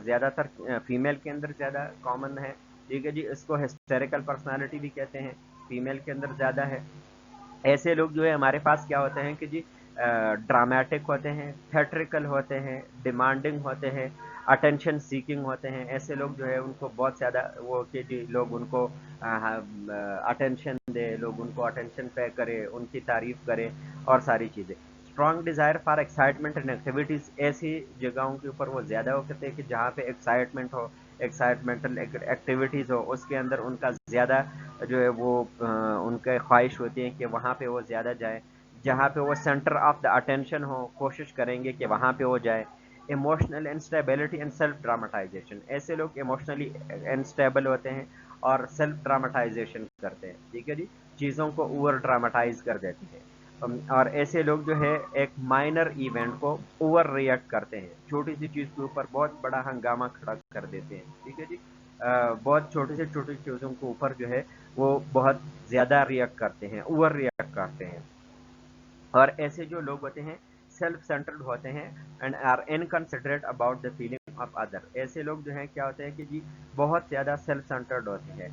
ज़्यादातर फीमेल के अंदर ज़्यादा कॉमन है, ठीक है जी, इसको हिस्टेरिकल पर्सनालिटी भी कहते हैं, फीमेल के अंदर ज़्यादा है। ऐसे लोग जो है हमारे पास क्या होते हैं कि जी ड्रामेटिक होते हैं, थिएट्रिकल होते हैं, डिमांडिंग होते हैं, अटेंशन सीकिंग होते हैं, ऐसे लोग जो है उनको बहुत ज़्यादा वो कि जी लोग उनको अटेंशन दे, लोग उनको अटेंशन पे करे, उनकी तारीफ करे, और सारी चीज़ें। Strong desire for excitement and activities, ऐसी जगहों के ऊपर वो ज़्यादा वो करते हैं कि जहाँ पे एक्साइटमेंट हो, एक्साइटमेंटल एक्टिविटीज़ हो, उसके अंदर उनका ज़्यादा जो है वो उनके ख्वाहिश होती है कि वहाँ पे वो ज़्यादा जाए, जहाँ पे वो सेंटर ऑफ द अटेंशन हो कोशिश करेंगे कि वहाँ पे वो जाए। Emotional instability and self dramatisation, ऐसे लोग इमोशनली अनस्टेबल होते हैं और सेल्फ ड्रामेटाइजेशन करते हैं, ठीक है जी, चीज़ों को ओवर ड्रामेटाइज कर देते हैं। और ऐसे लोग जो है एक माइनर इवेंट को ओवर रिएक्ट करते हैं, छोटी सी चीज़ के ऊपर बहुत बड़ा हंगामा खड़ा कर देते हैं, ठीक है जी, बहुत छोटी से छोटी चीज़ों के ऊपर जो है वो बहुत ज़्यादा रिएक्ट करते हैं, ओवर रिएक्ट करते हैं। और ऐसे जो लोग होते हैं सेल्फ सेंटर्ड होते हैं and are inconsiderate about the feeling of other, ऐसे लोग जो हैं क्या होते हैं कि जी बहुत ज़्यादा सेल्फ सेंटर्ड होते हैं,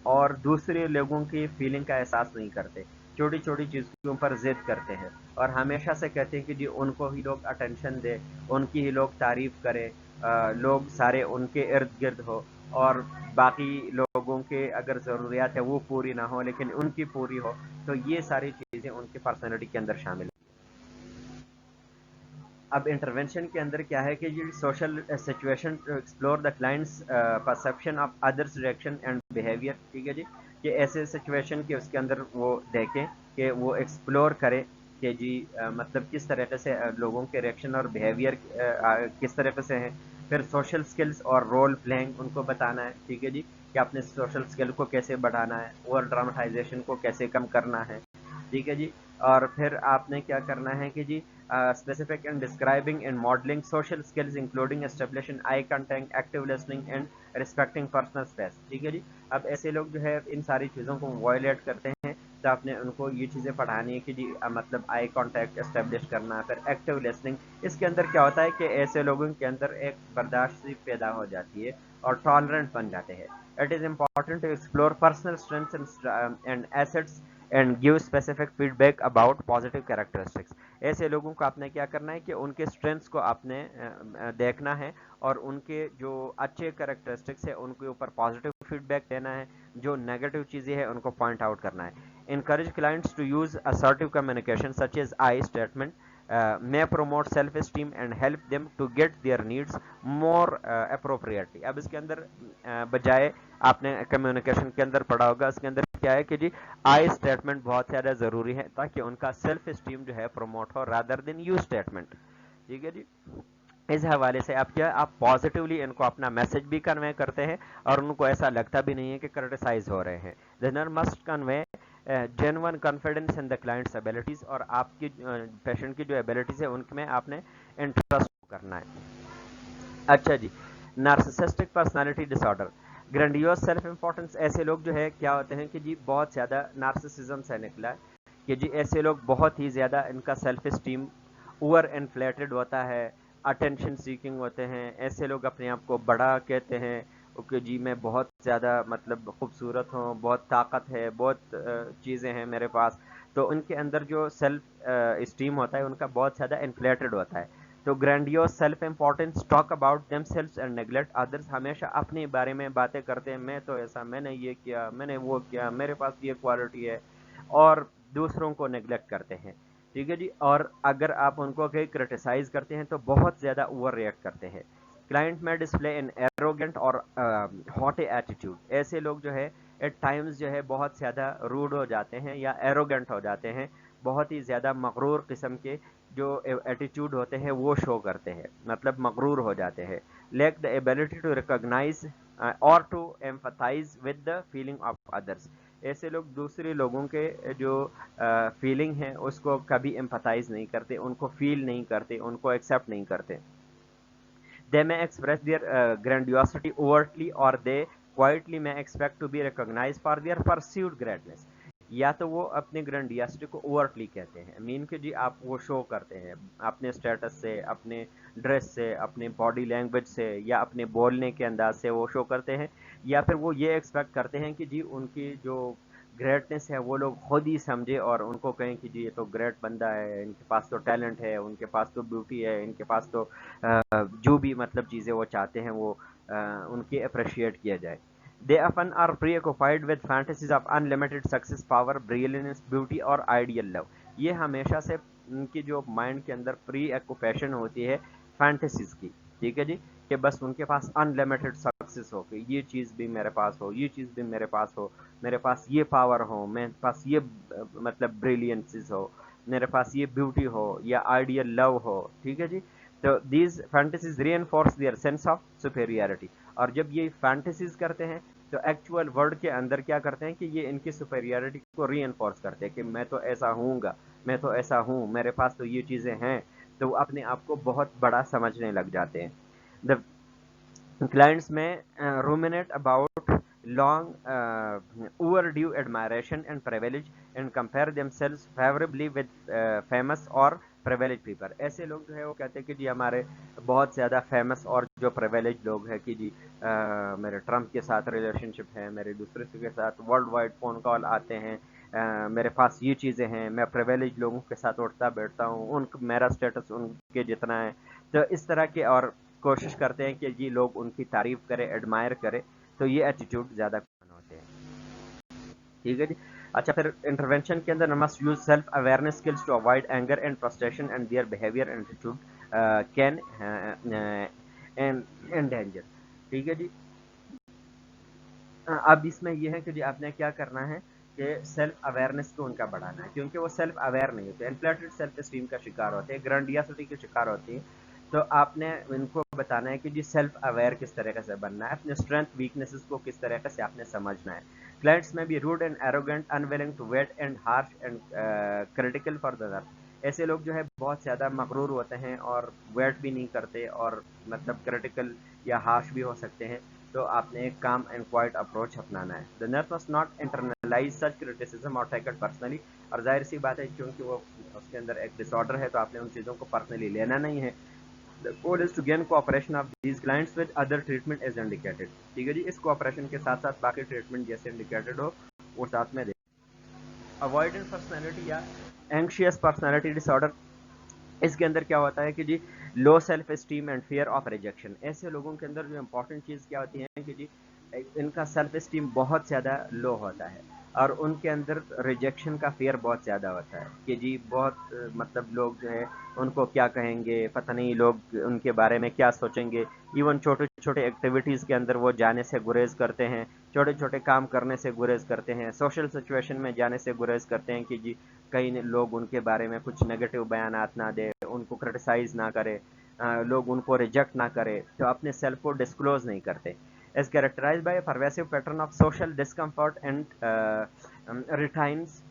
और दूसरे लोगों की फीलिंग का एहसास नहीं करते, छोटी छोटी चीज़ के ऊपर जिद करते हैं, और हमेशा से कहते हैं कि जी उनको ही लोग अटेंशन दे, उनकी ही लोग तारीफ करें, लोग सारे उनके इर्द गिर्द हो, और बाकी लोगों के अगर ज़रूरियात है वो पूरी ना हो लेकिन उनकी पूरी हो, तो ये सारी चीज़ें उनकी पर्सनैलिटी के अंदर शामिल हैं। अब इंटरवेंशन के अंदर क्या है कि ये social situation to explore the client's perception of others reaction and behaviour, ठीक है जी, कि ऐसे सिचुएशन के उसके अंदर वो देखें कि वो एक्सप्लोर करें कि जी मतलब किस तरीके से लोगों के रिएक्शन और बिहेवियर किस तरीके से हैं। फिर सोशल स्किल्स और रोल प्लेइंग उनको बताना है, ठीक है जी, कि अपने सोशल स्किल को कैसे बढ़ाना है, ओवर ड्रामेटाइजेशन को कैसे कम करना है, ठीक है जी। और फिर आपने क्या करना है कि जी specific in describing and modeling social skills including establishing eye contact, active listening and respecting personal space. ठीक है जी. अब ऐसे लोग जो है इन सारी चीज़ों को वायलेट करते हैं, तो आपने उनको ये चीज़ें पढ़ानी है कि जी मतलब आई कांटेक्ट एस्टेब्लिश करना, फिर एक्टिव लिसनिंग. इसके अंदर क्या होता है कि ऐसे लोगों के अंदर एक बर्दाश्त पैदा हो जाती है और टॉलरेंट बन जाते हैं. It is important to explore personal strengths and assets and give specific feedback about positive characteristics. ऐसे लोगों को आपने क्या करना है कि उनके स्ट्रेंथ्स को आपने देखना है और उनके जो अच्छे कैरेक्टरिस्टिक्स है उनके ऊपर पॉजिटिव फीडबैक देना है, जो नेगेटिव चीज़ें हैं उनको पॉइंट आउट करना है. encourage clients to use assertive communication such as I statement may promote self esteem and help them to get their needs more appropriately. अब इसके अंदर बजाय आपने कम्युनिकेशन के अंदर पढ़ा होगा, इसके अंदर क्या है कि जी आई स्टेटमेंट बहुत ज़्यादा ज़रूरी है ताकि उनका सेल्फ स्टीम जो है प्रमोट हो रादर देन यू स्टेटमेंट. ठीक है जी. इस हवाले से आप क्या आप पॉजिटिवली इनको अपना मैसेज भी कन्वे करते हैं और उनको ऐसा लगता भी नहीं है कि क्रिटिसाइज हो रहे हैं. Listener must convey genuine confidence in the clients abilities, और आपकी पेशेंट की जो एबिलिटीज है उनमें आपने इंटरेस्ट करना है. अच्छा जी. Narcissistic personality disorder, grandiose self importance. ऐसे लोग जो है क्या होते हैं कि जी बहुत ज़्यादा नार्सिसिज्म से निकला है कि जी ऐसे लोग बहुत ही ज़्यादा इनका सेल्फ स्टीम ओवर इन्फ्लेटेड होता है, अटेंशन सीकिंग होते हैं. ऐसे लोग अपने आप को बड़ा कहते हैं कि जी मैं बहुत ज़्यादा मतलब खूबसूरत हूँ, बहुत ताकत है, बहुत चीज़ें हैं मेरे पास. तो उनके अंदर जो सेल्फ स्टीम होता है उनका बहुत ज़्यादा इन्फ्लेटेड होता है. तो grandiose self importance talk about themselves and neglect others, हमेशा अपने बारे में बातें करते हैं, मैं तो ऐसा, मैंने ये किया, मैंने वो किया, मेरे पास ये क्वालिटी है, और दूसरों को नेग्लेक्ट करते हैं. ठीक है जी. और अगर आप उनको कहीं क्रिटिसाइज करते हैं तो बहुत ज़्यादा ओवर रिएक्ट करते हैं. क्लाइंट में डिस्प्ले एन एरोगेंट और हॉट एटीट्यूड. ऐसे लोग जो है एट टाइम्स जो है बहुत ज़्यादा रूड हो जाते हैं या एरोगेंट हो जाते हैं, बहुत ही ज़्यादा मगरूर किस्म के जो एटीट्यूड होते हैं वो शो करते हैं, मतलब मगरूर हो जाते हैं. Lack the ability to recognize और to empathize with the feeling of others. ऐसे लोग दूसरे लोगों के जो फीलिंग है उसको कभी एम्फथाइज नहीं करते, उनको फील नहीं करते, उनको एक्सेप्ट नहीं करते. They may express their grandiosity overtly, or they quietly may expect to be recognized for their perceived greatness. या तो वो अपने ग्रैंडियोसिटी को ओवरटली कहते हैं, मीन कि जी आप वो शो करते हैं अपने स्टेटस से, अपने ड्रेस से, अपने बॉडी लैंग्वेज से, या अपने बोलने के अंदाज से वो शो करते हैं. या फिर वो ये एक्सपेक्ट करते हैं कि जी उनकी जो ग्रेटनेस है वो लोग खुद ही समझे और उनको कहें कि जी ये तो ग्रेट बंदा है, इनके पास तो टैलेंट है, उनके पास तो ब्यूटी है, इनके पास तो जो भी मतलब चीज़ें वो चाहते हैं वो उनकी अप्रिशिएट किया जाए. They often are preoccupied with fantasies of unlimited success, power, brilliance, beauty और ideal love. ये हमेशा से उनकी जो माइंड के अंदर प्री ऑक्यूपेशन होती है फैंटेसीज की. ठीक है जी. कि बस उनके पास अनलिमिटेड सक्सेस हो, कि ये चीज़ भी मेरे पास हो, ये चीज़ भी मेरे पास हो, मेरे पास ये पावर हो, मेरे पास ये मतलब ब्रिलियंसेस हो, मेरे पास ये ब्यूटी हो या आइडियल लव हो. ठीक है जी. तो these fantasies reinforce their sense of superiority. और जब ये फैंटेसीज करते हैं तो एक्चुअल वर्ड के अंदर क्या करते हैं कि ये इनकी सुपेरियरिटी को रीइंफोर्स करते हैं कि मैं तो ऐसा हूँगा, मैं तो ऐसा हूँ, मेरे पास तो ये चीज़ें हैं. तो वो अपने आप को बहुत बड़ा समझने लग जाते हैं. The clients may ruminate about long overdue admiration and privilege and compare themselves favorably with famous or privileged people. ऐसे लोग जो है वो कहते हैं कि जी हमारे बहुत ज़्यादा फेमस और जो प्रिविलेज लोग हैं कि जी मेरे ट्रम्प के साथ रिलेशनशिप है, मेरे दूसरे के साथ वर्ल्ड वाइड फ़ोन कॉल आते हैं, मेरे पास ये चीज़ें हैं, मैं प्रिविलेज लोगों के साथ उठता बैठता हूँ, उन मेरा स्टेटस उनके जितना है. तो इस तरह के और कोशिश करते हैं कि ये लोग उनकी तारीफ करें, एडमायर करें. तो ये एटीट्यूड ज़्यादा कॉमन होते हैं. ठीक है जी. अच्छा, फिर इंटरवेंशन के अंदर must use self awareness skills to avoid anger and frustration and their behaviour and attitude can endanger. ठीक है जी. अब इसमें यह है कि जी आपने क्या करना है कि सेल्फ अवेयरनेस को उनका बढ़ाना है, क्योंकि वो सेल्फ अवेयर नहीं होते, इन्फ्लेटेड सेल्फ स्टीम का शिकार होते हैं, ग्रैंडियोसिटी के शिकार होती है. तो आपने इनको बताना है कि जी सेल्फ अवेयर किस तरह से बनना है, अपने स्ट्रेंथ वीकनेसेस को किस तरह से आपने समझना है. क्लाइंट्स में भी rude and arrogant, unwilling to wait and harsh and critical for the other. ایسے لوگ جو ہے بہت زیادہ مغرور ہوتے ہیں اور ویٹ بھی نہیں کرتے اور مطلب کریٹیکل یا ہارش بھی ہو سکتے ہیں. تو آپ نے ایک کام اینڈ کوائٹ اپروچ اپنانا ہے. The nurse must not internalize such criticism اور ٹیک اٹ پرسنلی. اور ظاہر سی بات ہے کیونکہ وہ اس کے اندر ایک ڈس آرڈر ہے تو آپ نے ان چیزوں کو پرسنلی لینا نہیں ہے. The goal is to gain cooperation of these clients with other treatment as indicated. ٹھیک ہے جی, اس کوآپریشن کے ساتھ ساتھ باقی ٹریٹمنٹ جیسے انڈیکیٹڈ ہو وہ ساتھ میں دیں. اوائڈنٹ پرسنالٹی یا اینکشیس پرسنالٹی ڈس آرڈر, اس کے اندر کیا ہوتا ہے کہ جی low self esteem and fear of rejection. ایسے لوگوں کے اندر جو امپورٹنٹ چیز کیا ہوتی ہے کہ جی ان کا سیلف اسٹیم بہت زیادہ لو ہوتا ہے اور ان کے اندر ریجیکشن کا فیئر بہت زیادہ ہوتا ہے کہ جی بہت مطلب لوگ جو ہے ان کو کیا کہیں گے, پتہ نہیں لوگ ان کے بارے میں کیا سوچیں گے. ایون چھوٹے چھوٹے ایکٹیویٹیز کے اندر وہ جانے سے گریز کرتے ہیں, چھوٹے چھوٹے کام کرنے سے گریز کرتے ہیں, سوشل سچویشن میں جانے سے گریز کرتے ہیں کہ جی کئی لوگ ان کے بارے میں کچھ نیگیٹو بیانات نہ دے, ان کو کرٹیسائز نہ کرے, لوگ ان کو ریجیکٹ نہ کرے, تو اپنے سیلف کو ڈسکلوز نہیں کرتے. is characterized by a pervasive pattern of social discomfort and reticence.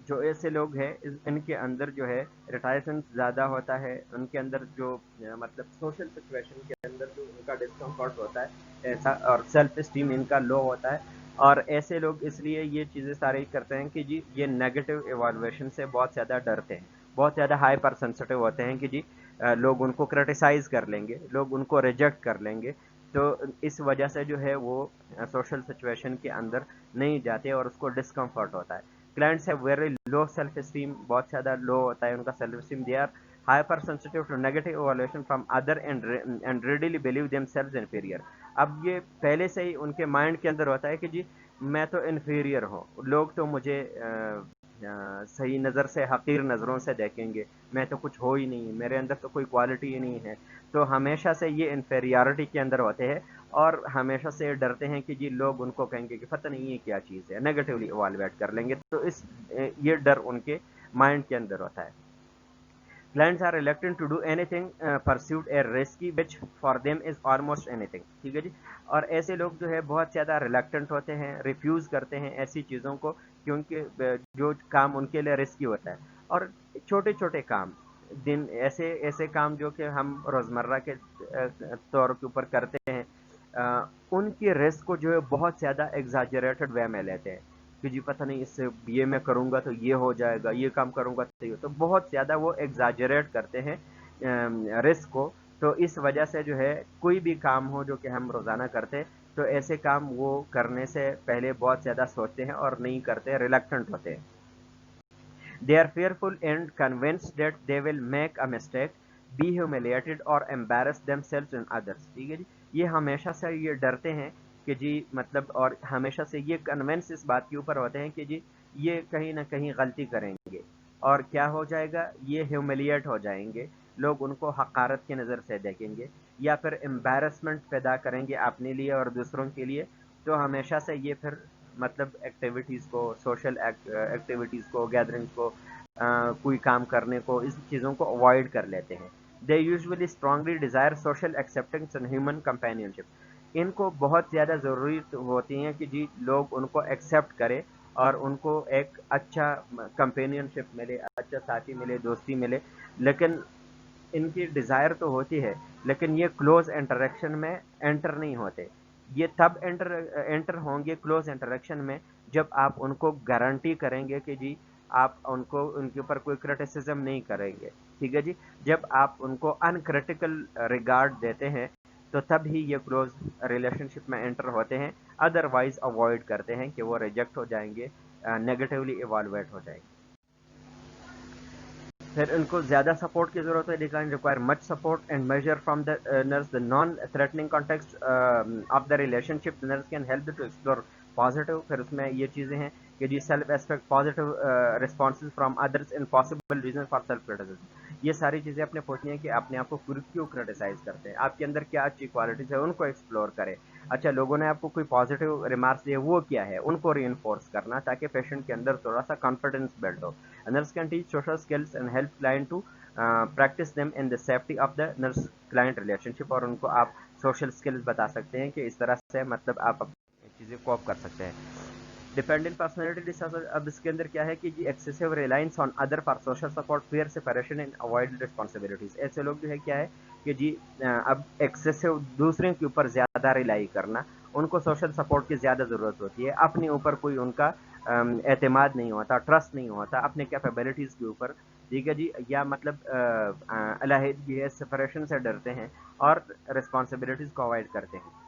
جو ایسے لوگ ہیں ان کے اندر جو ہے ریٹائسنس زیادہ ہوتا ہے, ان کے اندر جو مطلب سوشل سچویشن کے اندر جو ان کا ڈسکمفرٹ ہوتا ہے ایسا, اور سیلف اسٹیم ان کا لو ہوتا ہے. اور ایسے لوگ اس لیے یہ چیزیں سارے کرتے ہیں کہ جی یہ نیگیٹو ایوالویشن سے بہت زیادہ ڈرتے ہیں, بہت زیادہ ہائپر سینسٹیو ہوتے ہیں کہ جی لوگ ان کو کرٹیسائز کر لیں گے, لوگ ان کو ریجیکٹ کر لیں گے. تو اس وجہ سے جو ہے وہ سوشل سچویشن کے اندر نہیں جاتے اور اس کو ڈسکمفرٹ ہوتا ہے. Clients have very low self esteem, بہت زیادہ لو ہوتا ہے ان کا self esteem. They are hypersensitive to negative evaluation from other and readily believe themselves inferior. اب یہ پہلے سے ہی ان کے مائنڈ کے اندر ہوتا ہے کہ جی میں تو انفیریئر ہوں, لوگ تو مجھے صحیح نظر سے, حقیر نظروں سے دیکھیں گے, میں تو کچھ ہو ہی نہیں, میرے اندر تو کوئی کوالٹی ہی نہیں ہے. تو ہمیشہ سے یہ انفیریارٹی کے اندر ہوتے ہیں اور ہمیشہ سے ڈرتے ہیں کہ جی لوگ ان کو کہیں گے کہ پتہ نہیں یہ کیا چیز ہے, نیگیٹولی ایوالویٹ کر لیں گے. تو یہ ڈر ان کے مائنڈ کے اندر ہوتا ہے. Clients are reluctant to do anything pursued a risky which for them is almost anything. ٹھیک ہے جی, اور ایسے لوگ جو ہے بہت زیادہ ریلیکٹنٹ ہوتے ہیں, ریفیوز کرتے ہیں ایسی چیزوں کو کیونکہ جو کام ان کے لیے رسکی ہوتا ہے. اور چھوٹے چھوٹے کام دن ایسے کام جو کہ ہم روزمرہ کے طور کے اوپر کرتے ہیں, ان کی رسک کو جو ہے بہت زیادہ ایگزاجریٹڈ وے میں لیتے ہیں کہ جی پتہ نہیں اس سے یہ میں کروں گا تو یہ ہو جائے گا, یہ کام کروں گا تو یہ, تو بہت زیادہ وہ ایگزاجریٹ کرتے ہیں رسک کو. تو اس وجہ سے جو ہے کوئی بھی کام ہو جو کہ ہم روزانہ کرتے تو ایسے کام وہ کرنے سے پہلے بہت زیادہ سوچتے ہیں اور نہیں کرتے, ریلیکٹنٹ ہوتے ہیں. They are fearful and convinced that they will make a mistake, be humiliated or embarrass themselves and others. ٹھیک ہے جی, یہ ہمیشہ سے یہ ڈرتے ہیں کہ جی مطلب, اور ہمیشہ سے یہ کنونس اس بات کے اوپر ہوتے ہیں کہ جی یہ کہیں نہ کہیں غلطی کریں گے اور کیا ہو جائے گا, یہ ہیوملیٹ ہو جائیں گے, لوگ ان کو حقارت کی نظر سے دیکھیں گے یا پھر امبیرسمنٹ پیدا کریں گے اپنے لیے اور دوسروں کے لیے. تو ہمیشہ سے یہ پھر مطلب ایکٹیویٹیز کو, سوشل ایکٹیویٹیز کو, گیدرنگز کو, کوئی کام کرنے کو, اس چیزوں کو اوائڈ کر لیتے ہیں. They usually strongly desire social acceptance and human companionship. ان کو بہت زیادہ ضروری ہوتی ہیں کہ جی لوگ ان کو ایکسیپٹ کرے اور ان کو ایک اچھا کمپینینشپ ملے, اچھا ساتھی ملے, دوستی ملے. لیکن ان کی ڈیزائر تو ہوتی ہے لیکن یہ کلوز انٹریکشن میں انٹر نہیں ہوتے. یہ تب انٹر ہوں گے کلوز انٹریکشن میں جب آپ ان کو گارنٹی کریں گے کہ جی آپ ان کو ان کے اوپر کوئی کرٹیسزم نہیں کریں گے. ٹھیک ہے جی, جب آپ ان کو انکریٹیکل ریگارڈ دیتے ہیں تو تب ہی یہ کلوز ریلیشن شپ میں انٹر ہوتے ہیں, ادروائز اوائڈ کرتے ہیں کہ وہ ریجیکٹ ہو جائیں گے, نیگیٹولی ایوالویٹ ہو جائیں گے. پھر ان کو زیادہ سپورٹ کی ضرورت ہے. Decline require much support and major from the nurse. The non threatening context of the relationship nurse can help to explore positive. پھر اس میں یہ چیزیں ہیں کہ جی self aspect, positive responses from others in possible reason for self criticism. یہ ساری چیزیں اپنے پوچھنی ہے کہ اپنے آپ کو کیوں کرٹیسائز کرتے ہیں, آپ کے اندر کیا اچھی کوالٹیز ہے ان کو ایکسپلور کریں. اچھا لوگوں نے آپ کو کوئی پازیٹیو ریمارکس دیے وہ کیا ہے, ان کو ری انفورس کرنا تاکہ پیشنٹ کے اندر تھوڑا سا کانفیڈنس بلڈ ہو. Nurse can teach social skills and help client to practice them in the safety of the nurse client relationship. اور ان کو آپ سوشل اسکلس بتا سکتے ہیں کہ اس طرح سے مطلب آپ چیزیں کوپ کر سکتے ہیں. डिपेंडेंट पर्सनैलिटी डिसऑर्डर, अब इसके अंदर क्या है कि जी excessive reliance on other for social support, fear separation and avoid responsibilities. ऐसे लोग जो है क्या है कि जी अब एक्सेसिव दूसरे के ऊपर ज़्यादा रिलाई करना, उनको सोशल सपोर्ट की ज़्यादा ज़रूरत होती है, अपने ऊपर कोई उनका एतमाद नहीं होता, ट्रस्ट नहीं होता अपने कैपेबिलिटीज़ के ऊपर, ठीक है जी, या मतलब अलहदगी है, सेपरेशन से डरते हैं और रिस्पॉन्सिबिलिटीज़ को अवॉइड करते हैं।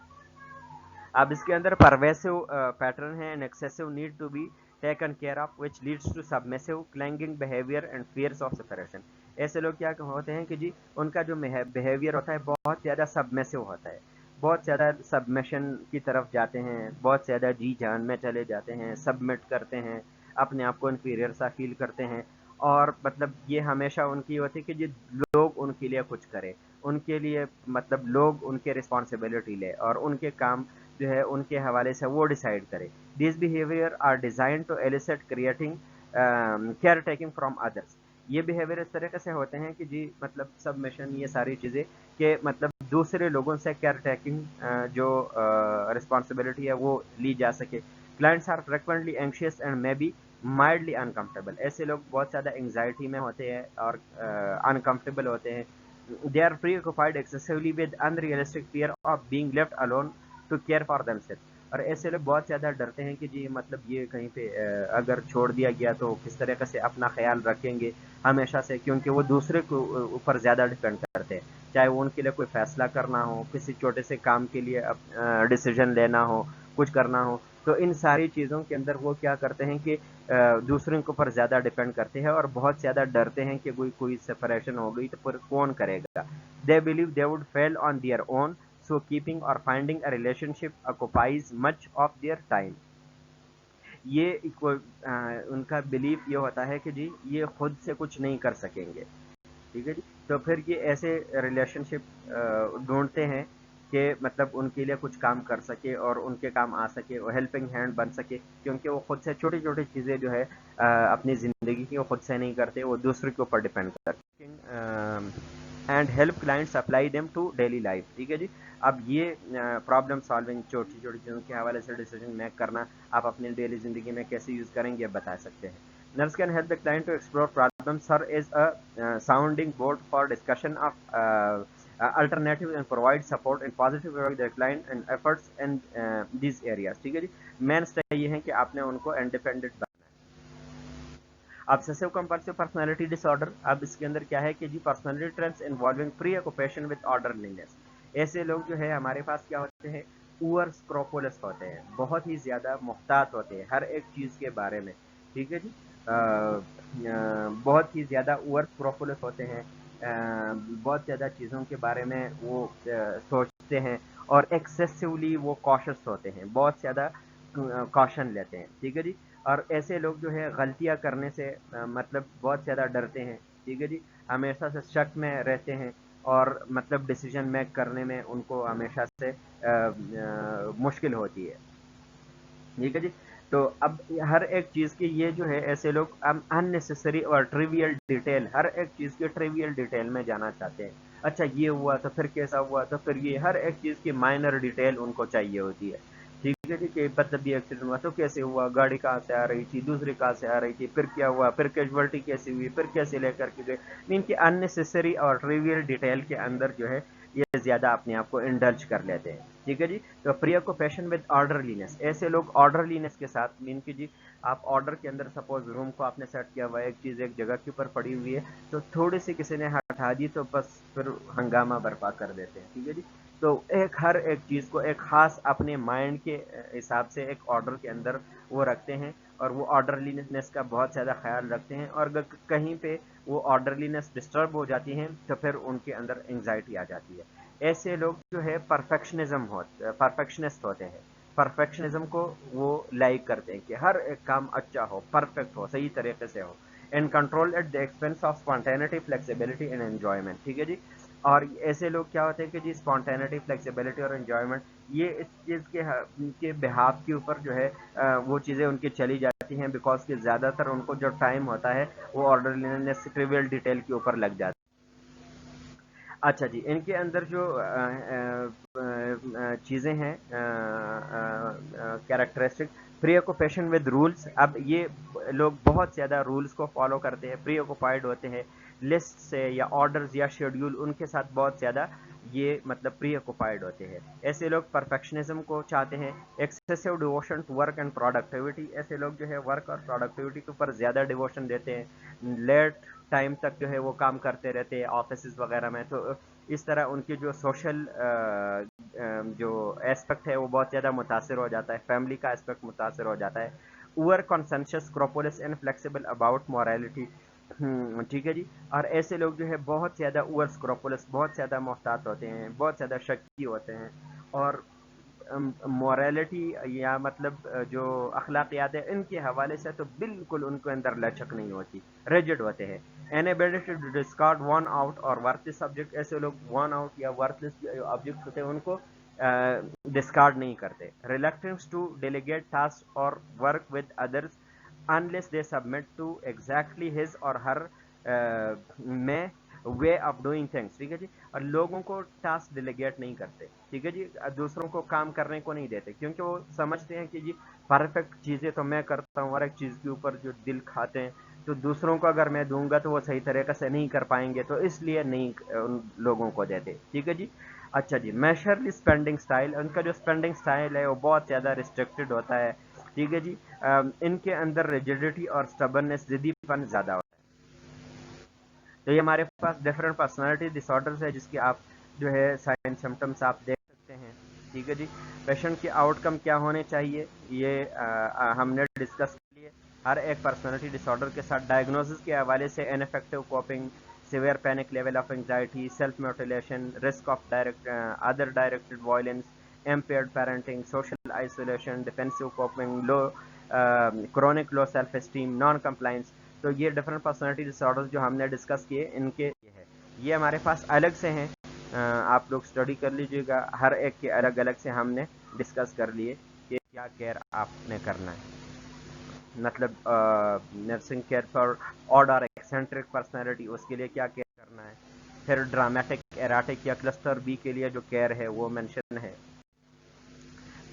अब इसके अंदर परवेसिव पैटर्न है, an excessive need to be taken care of which leads to submissive clinging behaviour and fears of separation. ऐसे लोग क्या होते हैं कि जी उनका जो बिहेवियर होता है बहुत ज़्यादा सबमिसिव होता है, बहुत ज़्यादा सबमिशन की तरफ जाते हैं, बहुत ज़्यादा जी जान में चले जाते हैं, सबमिट करते हैं, अपने आप को इन्फीरियर सा फील करते हैं, और मतलब ये हमेशा उनकी होती है कि जी लोग उनके लिए कुछ करें, उनके लिए मतलब लोग उनके रिस्पॉन्सिबिलिटी ले और उनके काम जो है उनके हवाले से वो डिसाइड करे। This behaviour are design to elicit creating care taking from others. ये बिहेवियर इस तरीके से होते हैं कि जी मतलब सबमिशन, ये सारी चीज़ें कि मतलब दूसरे लोगों से केयर टेकिंग जो रिस्पॉन्सिबिलिटी है वो ली जा सके। Clients are frequently anxious and may be mildly uncomfortable. ऐसे लोग बहुत ज़्यादा एंग्जाइटी में होते हैं और अनकंफर्टेबल होते हैं। They are preoccupied excessively with unrealistic fear of being left alone to care for themselves. और ऐसे लोग बहुत ज़्यादा डरते हैं कि जी मतलब ये कहीं पे अगर छोड़ दिया गया तो किस तरीके से अपना ख्याल रखेंगे हमेशा से, क्योंकि वो दूसरे को ऊपर ज़्यादा डिपेंड करते हैं, चाहे वो उनके लिए कोई फैसला करना हो, किसी छोटे से काम के लिए डिसीजन लेना हो, कुछ करना हो, तो इन सारी चीज़ों के अंदर वो क्या करते हैं कि दूसरों के ऊपर ज़्यादा डिपेंड करते हैं और बहुत ज़्यादा डरते हैं कि कोई कोई सेपरेशन हो गई तो फिर कौन करेगा। They believe they would fell on their own, so keeping or finding a relationship occupies much of their time। ये उनका बिलीफ ये होता है कि जी ये खुद से कुछ नहीं कर सकेंगे, ठीक है जी, तो फिर ये ऐसे रिलेशनशिप ढूंढते हैं कि मतलब उनके लिए कुछ काम कर सके और उनके काम आ सके, वो हेल्पिंग हैंड बन सके, क्योंकि वो खुद से छोटी छोटी चीज़ें जो है अपनी ज़िंदगी की वो खुद से नहीं करते, वो दूसरे के ऊपर डिपेंड करते and help clients apply them to daily life. ठीक है जी, अब ये प्रॉब्लम सॉल्विंग, छोटी छोटी चीज़ों के हवाले से डिसीजन मेक करना आप अपनी डेली ज़िंदगी में कैसे यूज़ करेंगे बता सकते हैं। Nurse can help the client to explore problems. Her is a sounding board for discussion of alternatives and provide support and positive with the client and efforts in these areas। ठीक है जी, main step ये है कि आपने उनको independent बनाना है। Obsessive compulsive personality disorder, अब इसके अंदर क्या है कि जी personality traits involving preoccupation with orderliness. ऐसे लोग जो है हमारे पास क्या होते हैं, ओवर स्क्रोपोलस होते हैं, बहुत ही ज़्यादा मुहतात होते हैं हर एक चीज़ के बारे में, ठीक है जी, बहुत ही ज़्यादा ओवर स्क्रोपोलस होते हैं, बहुत ज़्यादा चीज़ों के बारे में वो सोचते हैं और एक्सेसिवली वो कॉशस होते हैं, बहुत ज़्यादा कॉशन लेते हैं, ठीक है जी। और ऐसे लोग जो है गलतियां करने से मतलब बहुत ज़्यादा डरते हैं, ठीक है जी, हमेशा से शक में रहते हैं और मतलब डिसीजन मेक करने में उनको हमेशा से मुश्किल होती है, ठीक है जी। तो अब हर एक चीज़ की ये जो है ऐसे लोग अननेसेसरी और ट्रिवियल डिटेल, हर एक चीज़ के ट्रिवियल डिटेल में जाना चाहते हैं। अच्छा ये हुआ तो फिर कैसा हुआ तो फिर ये, हर एक चीज़ की माइनर डिटेल उनको चाहिए होती है, ठीक है जी, कि मतलब ये एक्सीडेंट हुआ तो कैसे हुआ, गाड़ी कहाँ से आ रही थी, दूसरी कहाँ से आ रही थी, फिर क्या हुआ, फिर कैजुअलिटी कैसी हुई, फिर कैसे लेकर के गए। इनकी अननेसेसरी और ट्रिवियल डिटेल के अंदर जो है ये ज़्यादा अपने आप को इंडल्ज कर लेते हैं, ठीक है जी। तो प्रीऑक्यूपेशन विद ऑर्डरलीनेस, ऐसे लोग ऑर्डरलीनेस के साथ मीन की जी आप ऑर्डर के अंदर सपोज रूम को आपने सेट किया हुआ है, एक चीज़ एक जगह के ऊपर पड़ी हुई है, तो थोड़ी सी किसी ने हटा दी तो बस फिर हंगामा बर्पा कर देते हैं, ठीक है जी। तो एक हर एक चीज़ को एक खास अपने माइंड के हिसाब से एक ऑर्डर के अंदर वो रखते हैं और वो ऑर्डरलीनेस का बहुत ज़्यादा ख्याल रखते हैं, और कहीं पे वो ऑर्डरलीनेस डिस्टर्ब हो जाती है तो फिर उनके अंदर एंग्जाइटी आ जाती है। ऐसे लोग जो है परफेक्शनिस्ट होते हैं, परफेक्शनिज्म को वो लाइक करते हैं कि हर एक काम अच्छा हो, परफेक्ट हो, सही तरीके से हो, and control at the expense of spontaneity, flexibility and enjoyment, ठीक है जी। और ऐसे लोग क्या होते हैं कि जी स्पॉन्टेनिटी, फ्लेक्सिबिलिटी और एंजॉयमेंट, ये इस चीज़ के बिहाफ के ऊपर जो है वो चीज़ें उनकी चली जाती हैं, बिकॉज कि ज़्यादातर उनको जो टाइम होता है वो ऑर्डरलीनेस, ट्रिवियल डिटेल के ऊपर लग जाता है। اچھا جی، ان کے اندر جو چیزیں ہیں characteristic, preoccupation with rules. اب یہ لوگ بہت زیادہ رولس کو فالو کرتے ہیں، پری آکوپائڈ ہوتے ہیں لسٹ سے یا آرڈرز یا شیڈیول، ان کے ساتھ بہت زیادہ یہ مطلب پری آکوپائڈ ہوتے ہیں. ایسے لوگ پرفیکشنزم کو چاہتے ہیں. Excessive devotion to work and productivity, ایسے لوگ جو ہے ورک اور پروڈکٹیوٹی کے اوپر زیادہ ڈیووشن دیتے ہیں. لیٹ ٹائم تک جو ہے وہ کام کرتے رہتے ہیں آفیسز وغیرہ میں. تو اس طرح ان کی جو سوشل جو اسپیکٹ ہے وہ بہت زیادہ متاثر ہو جاتا ہے، فیملی کا اسپیکٹ متاثر ہو جاتا ہے. Over conscientious scrupulous inflexible about morality. ٹھیک ہے جی. اور ایسے لوگ جو ہے بہت زیادہ اوور اسکروپولس، بہت زیادہ محتاط ہوتے ہیں، بہت زیادہ شکی ہوتے ہیں. اور مورالٹی یا مطلب جو اخلاقیات ہے ان کے حوالے سے تو بالکل ان کے اندر لچک نہیں ہوتی، ریجڈ ہوتے ہیں. Inability to discard one out اور ورتھ سبجیکٹ، ایسے لوگ ون آؤٹ یا ورتھ لیس آبجیکٹ ہوتے ہیں ان کو ڈسکارڈ نہیں کرتے. ریلیکٹنس ٹو ڈیلیگیٹ ٹاسک اور work with others unless they submit to exactly his or her میں وے آف ڈوئنگ تھنگس. ٹھیک ہے جی. اور لوگوں کو ٹاسک ڈیلیگیٹ نہیں کرتے. ٹھیک ہے جی. دوسروں کو کام کرنے کو نہیں دیتے کیونکہ وہ سمجھتے ہیں کہ جی پرفیکٹ چیزیں تو میں کرتا ہوں، ہر ایک چیز کے اوپر جو دل کھاتے ہیں تو دوسروں کو اگر میں دوں گا تو وہ صحیح طریقے سے نہیں کر پائیں گے، تو اس لیے نہیں ان لوگوں کو دیتے. ٹھیک ہے جی. اچھا جی، میشرلی اسپینڈنگ اسٹائل، ان کا جو اسپینڈنگ اسٹائل ہے وہ بہت زیادہ ریسٹرکٹیڈ ہوتا ہے. ٹھیک ہے جی. ان کے اندر ریجیڈیٹی اور اسٹبرنس، ضدی پن زیادہ ہوتا ہے. تو یہ ہمارے پاس ڈفرنٹ پرسنالٹی ڈس آرڈرز ہے جس کی آپ جو ہے سائن سمٹمس آپ دیکھ سکتے ہیں. ٹھیک ہے جی. پیشنٹ کے آؤٹ کم کیا ہونے چاہیے یہ ہم نے ڈسکس کر لیے. ہر ایک پرسنالٹی ڈس آرڈر کے ساتھ ڈائگنوسس کے حوالے سے ineffective coping, severe panic level of anxiety, self mutilation, risk of other directed violence, impaired parenting, social isolation, defensive coping, low chronic low self esteem, non compliance. تو یہ ڈفرنٹ پرسنالٹی ڈس order جو ہم نے discuss کیے ان کے یہ ہے، یہ ہمارے پاس الگ سے ہیں. آپ لوگ اسٹڈی کر لیجیے گا، ہر ایک کے الگ الگ سے ہم نے ڈسکس کر لیے کہ کیا کیئر آپ نے کرنا ہے. مطلب نرسنگ کیئر فار آڈ اور ایکسنٹرک پرسنالٹی، اس کے لیے کیا کیئر کرنا ہے. پھر ڈرامیٹک ایراٹک یا کلسٹر بی کے لیے جو کیئر ہے وہ مینشن ہے.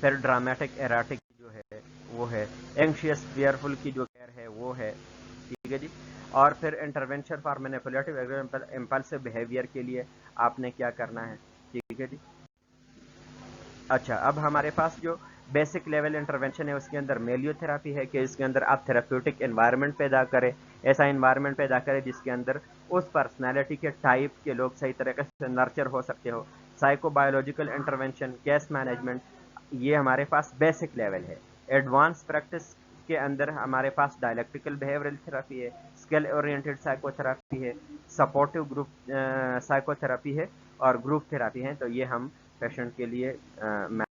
پھر ڈرامیٹک ایراٹک جو ہے وہ ہے. اینگشیس فیئرفل کی جو کیئر ہے وہ ہے. ٹھیک ہے جی. اور پھر intervention for manipulative impulsive behaviour کے لیے آپ نے کیا کرنا ہے. ٹھیک ہے جی. اچھا، اب ہمارے پاس جو بیسک لیول انٹروینشن ہے اس کے اندر میلیو تھراپی ہے کہ اس کے اندر آپ تھراپیوٹک انوائرمنٹ پیدا کریں، ایسا انوائرمنٹ پیدا کریں جس کے اندر اس پرسنالٹی کے ٹائپ کے لوگ صحیح طریقے سے نرچر ہو سکتے ہو. Psychobiological intervention, case management, یہ ہمارے پاس بیسک لیول ہے. ایڈوانس پریکٹس کے اندر ہمارے پاس ڈائلیکٹیکل بیہیورل تھراپی ہے، اسکل اورینٹڈ سائیکو تھراپی ہے، سپورٹو گروپ سائیکو تھراپی ہے، اور گروپ تھراپی ہے. تو یہ ہم پیشنٹ کے لیے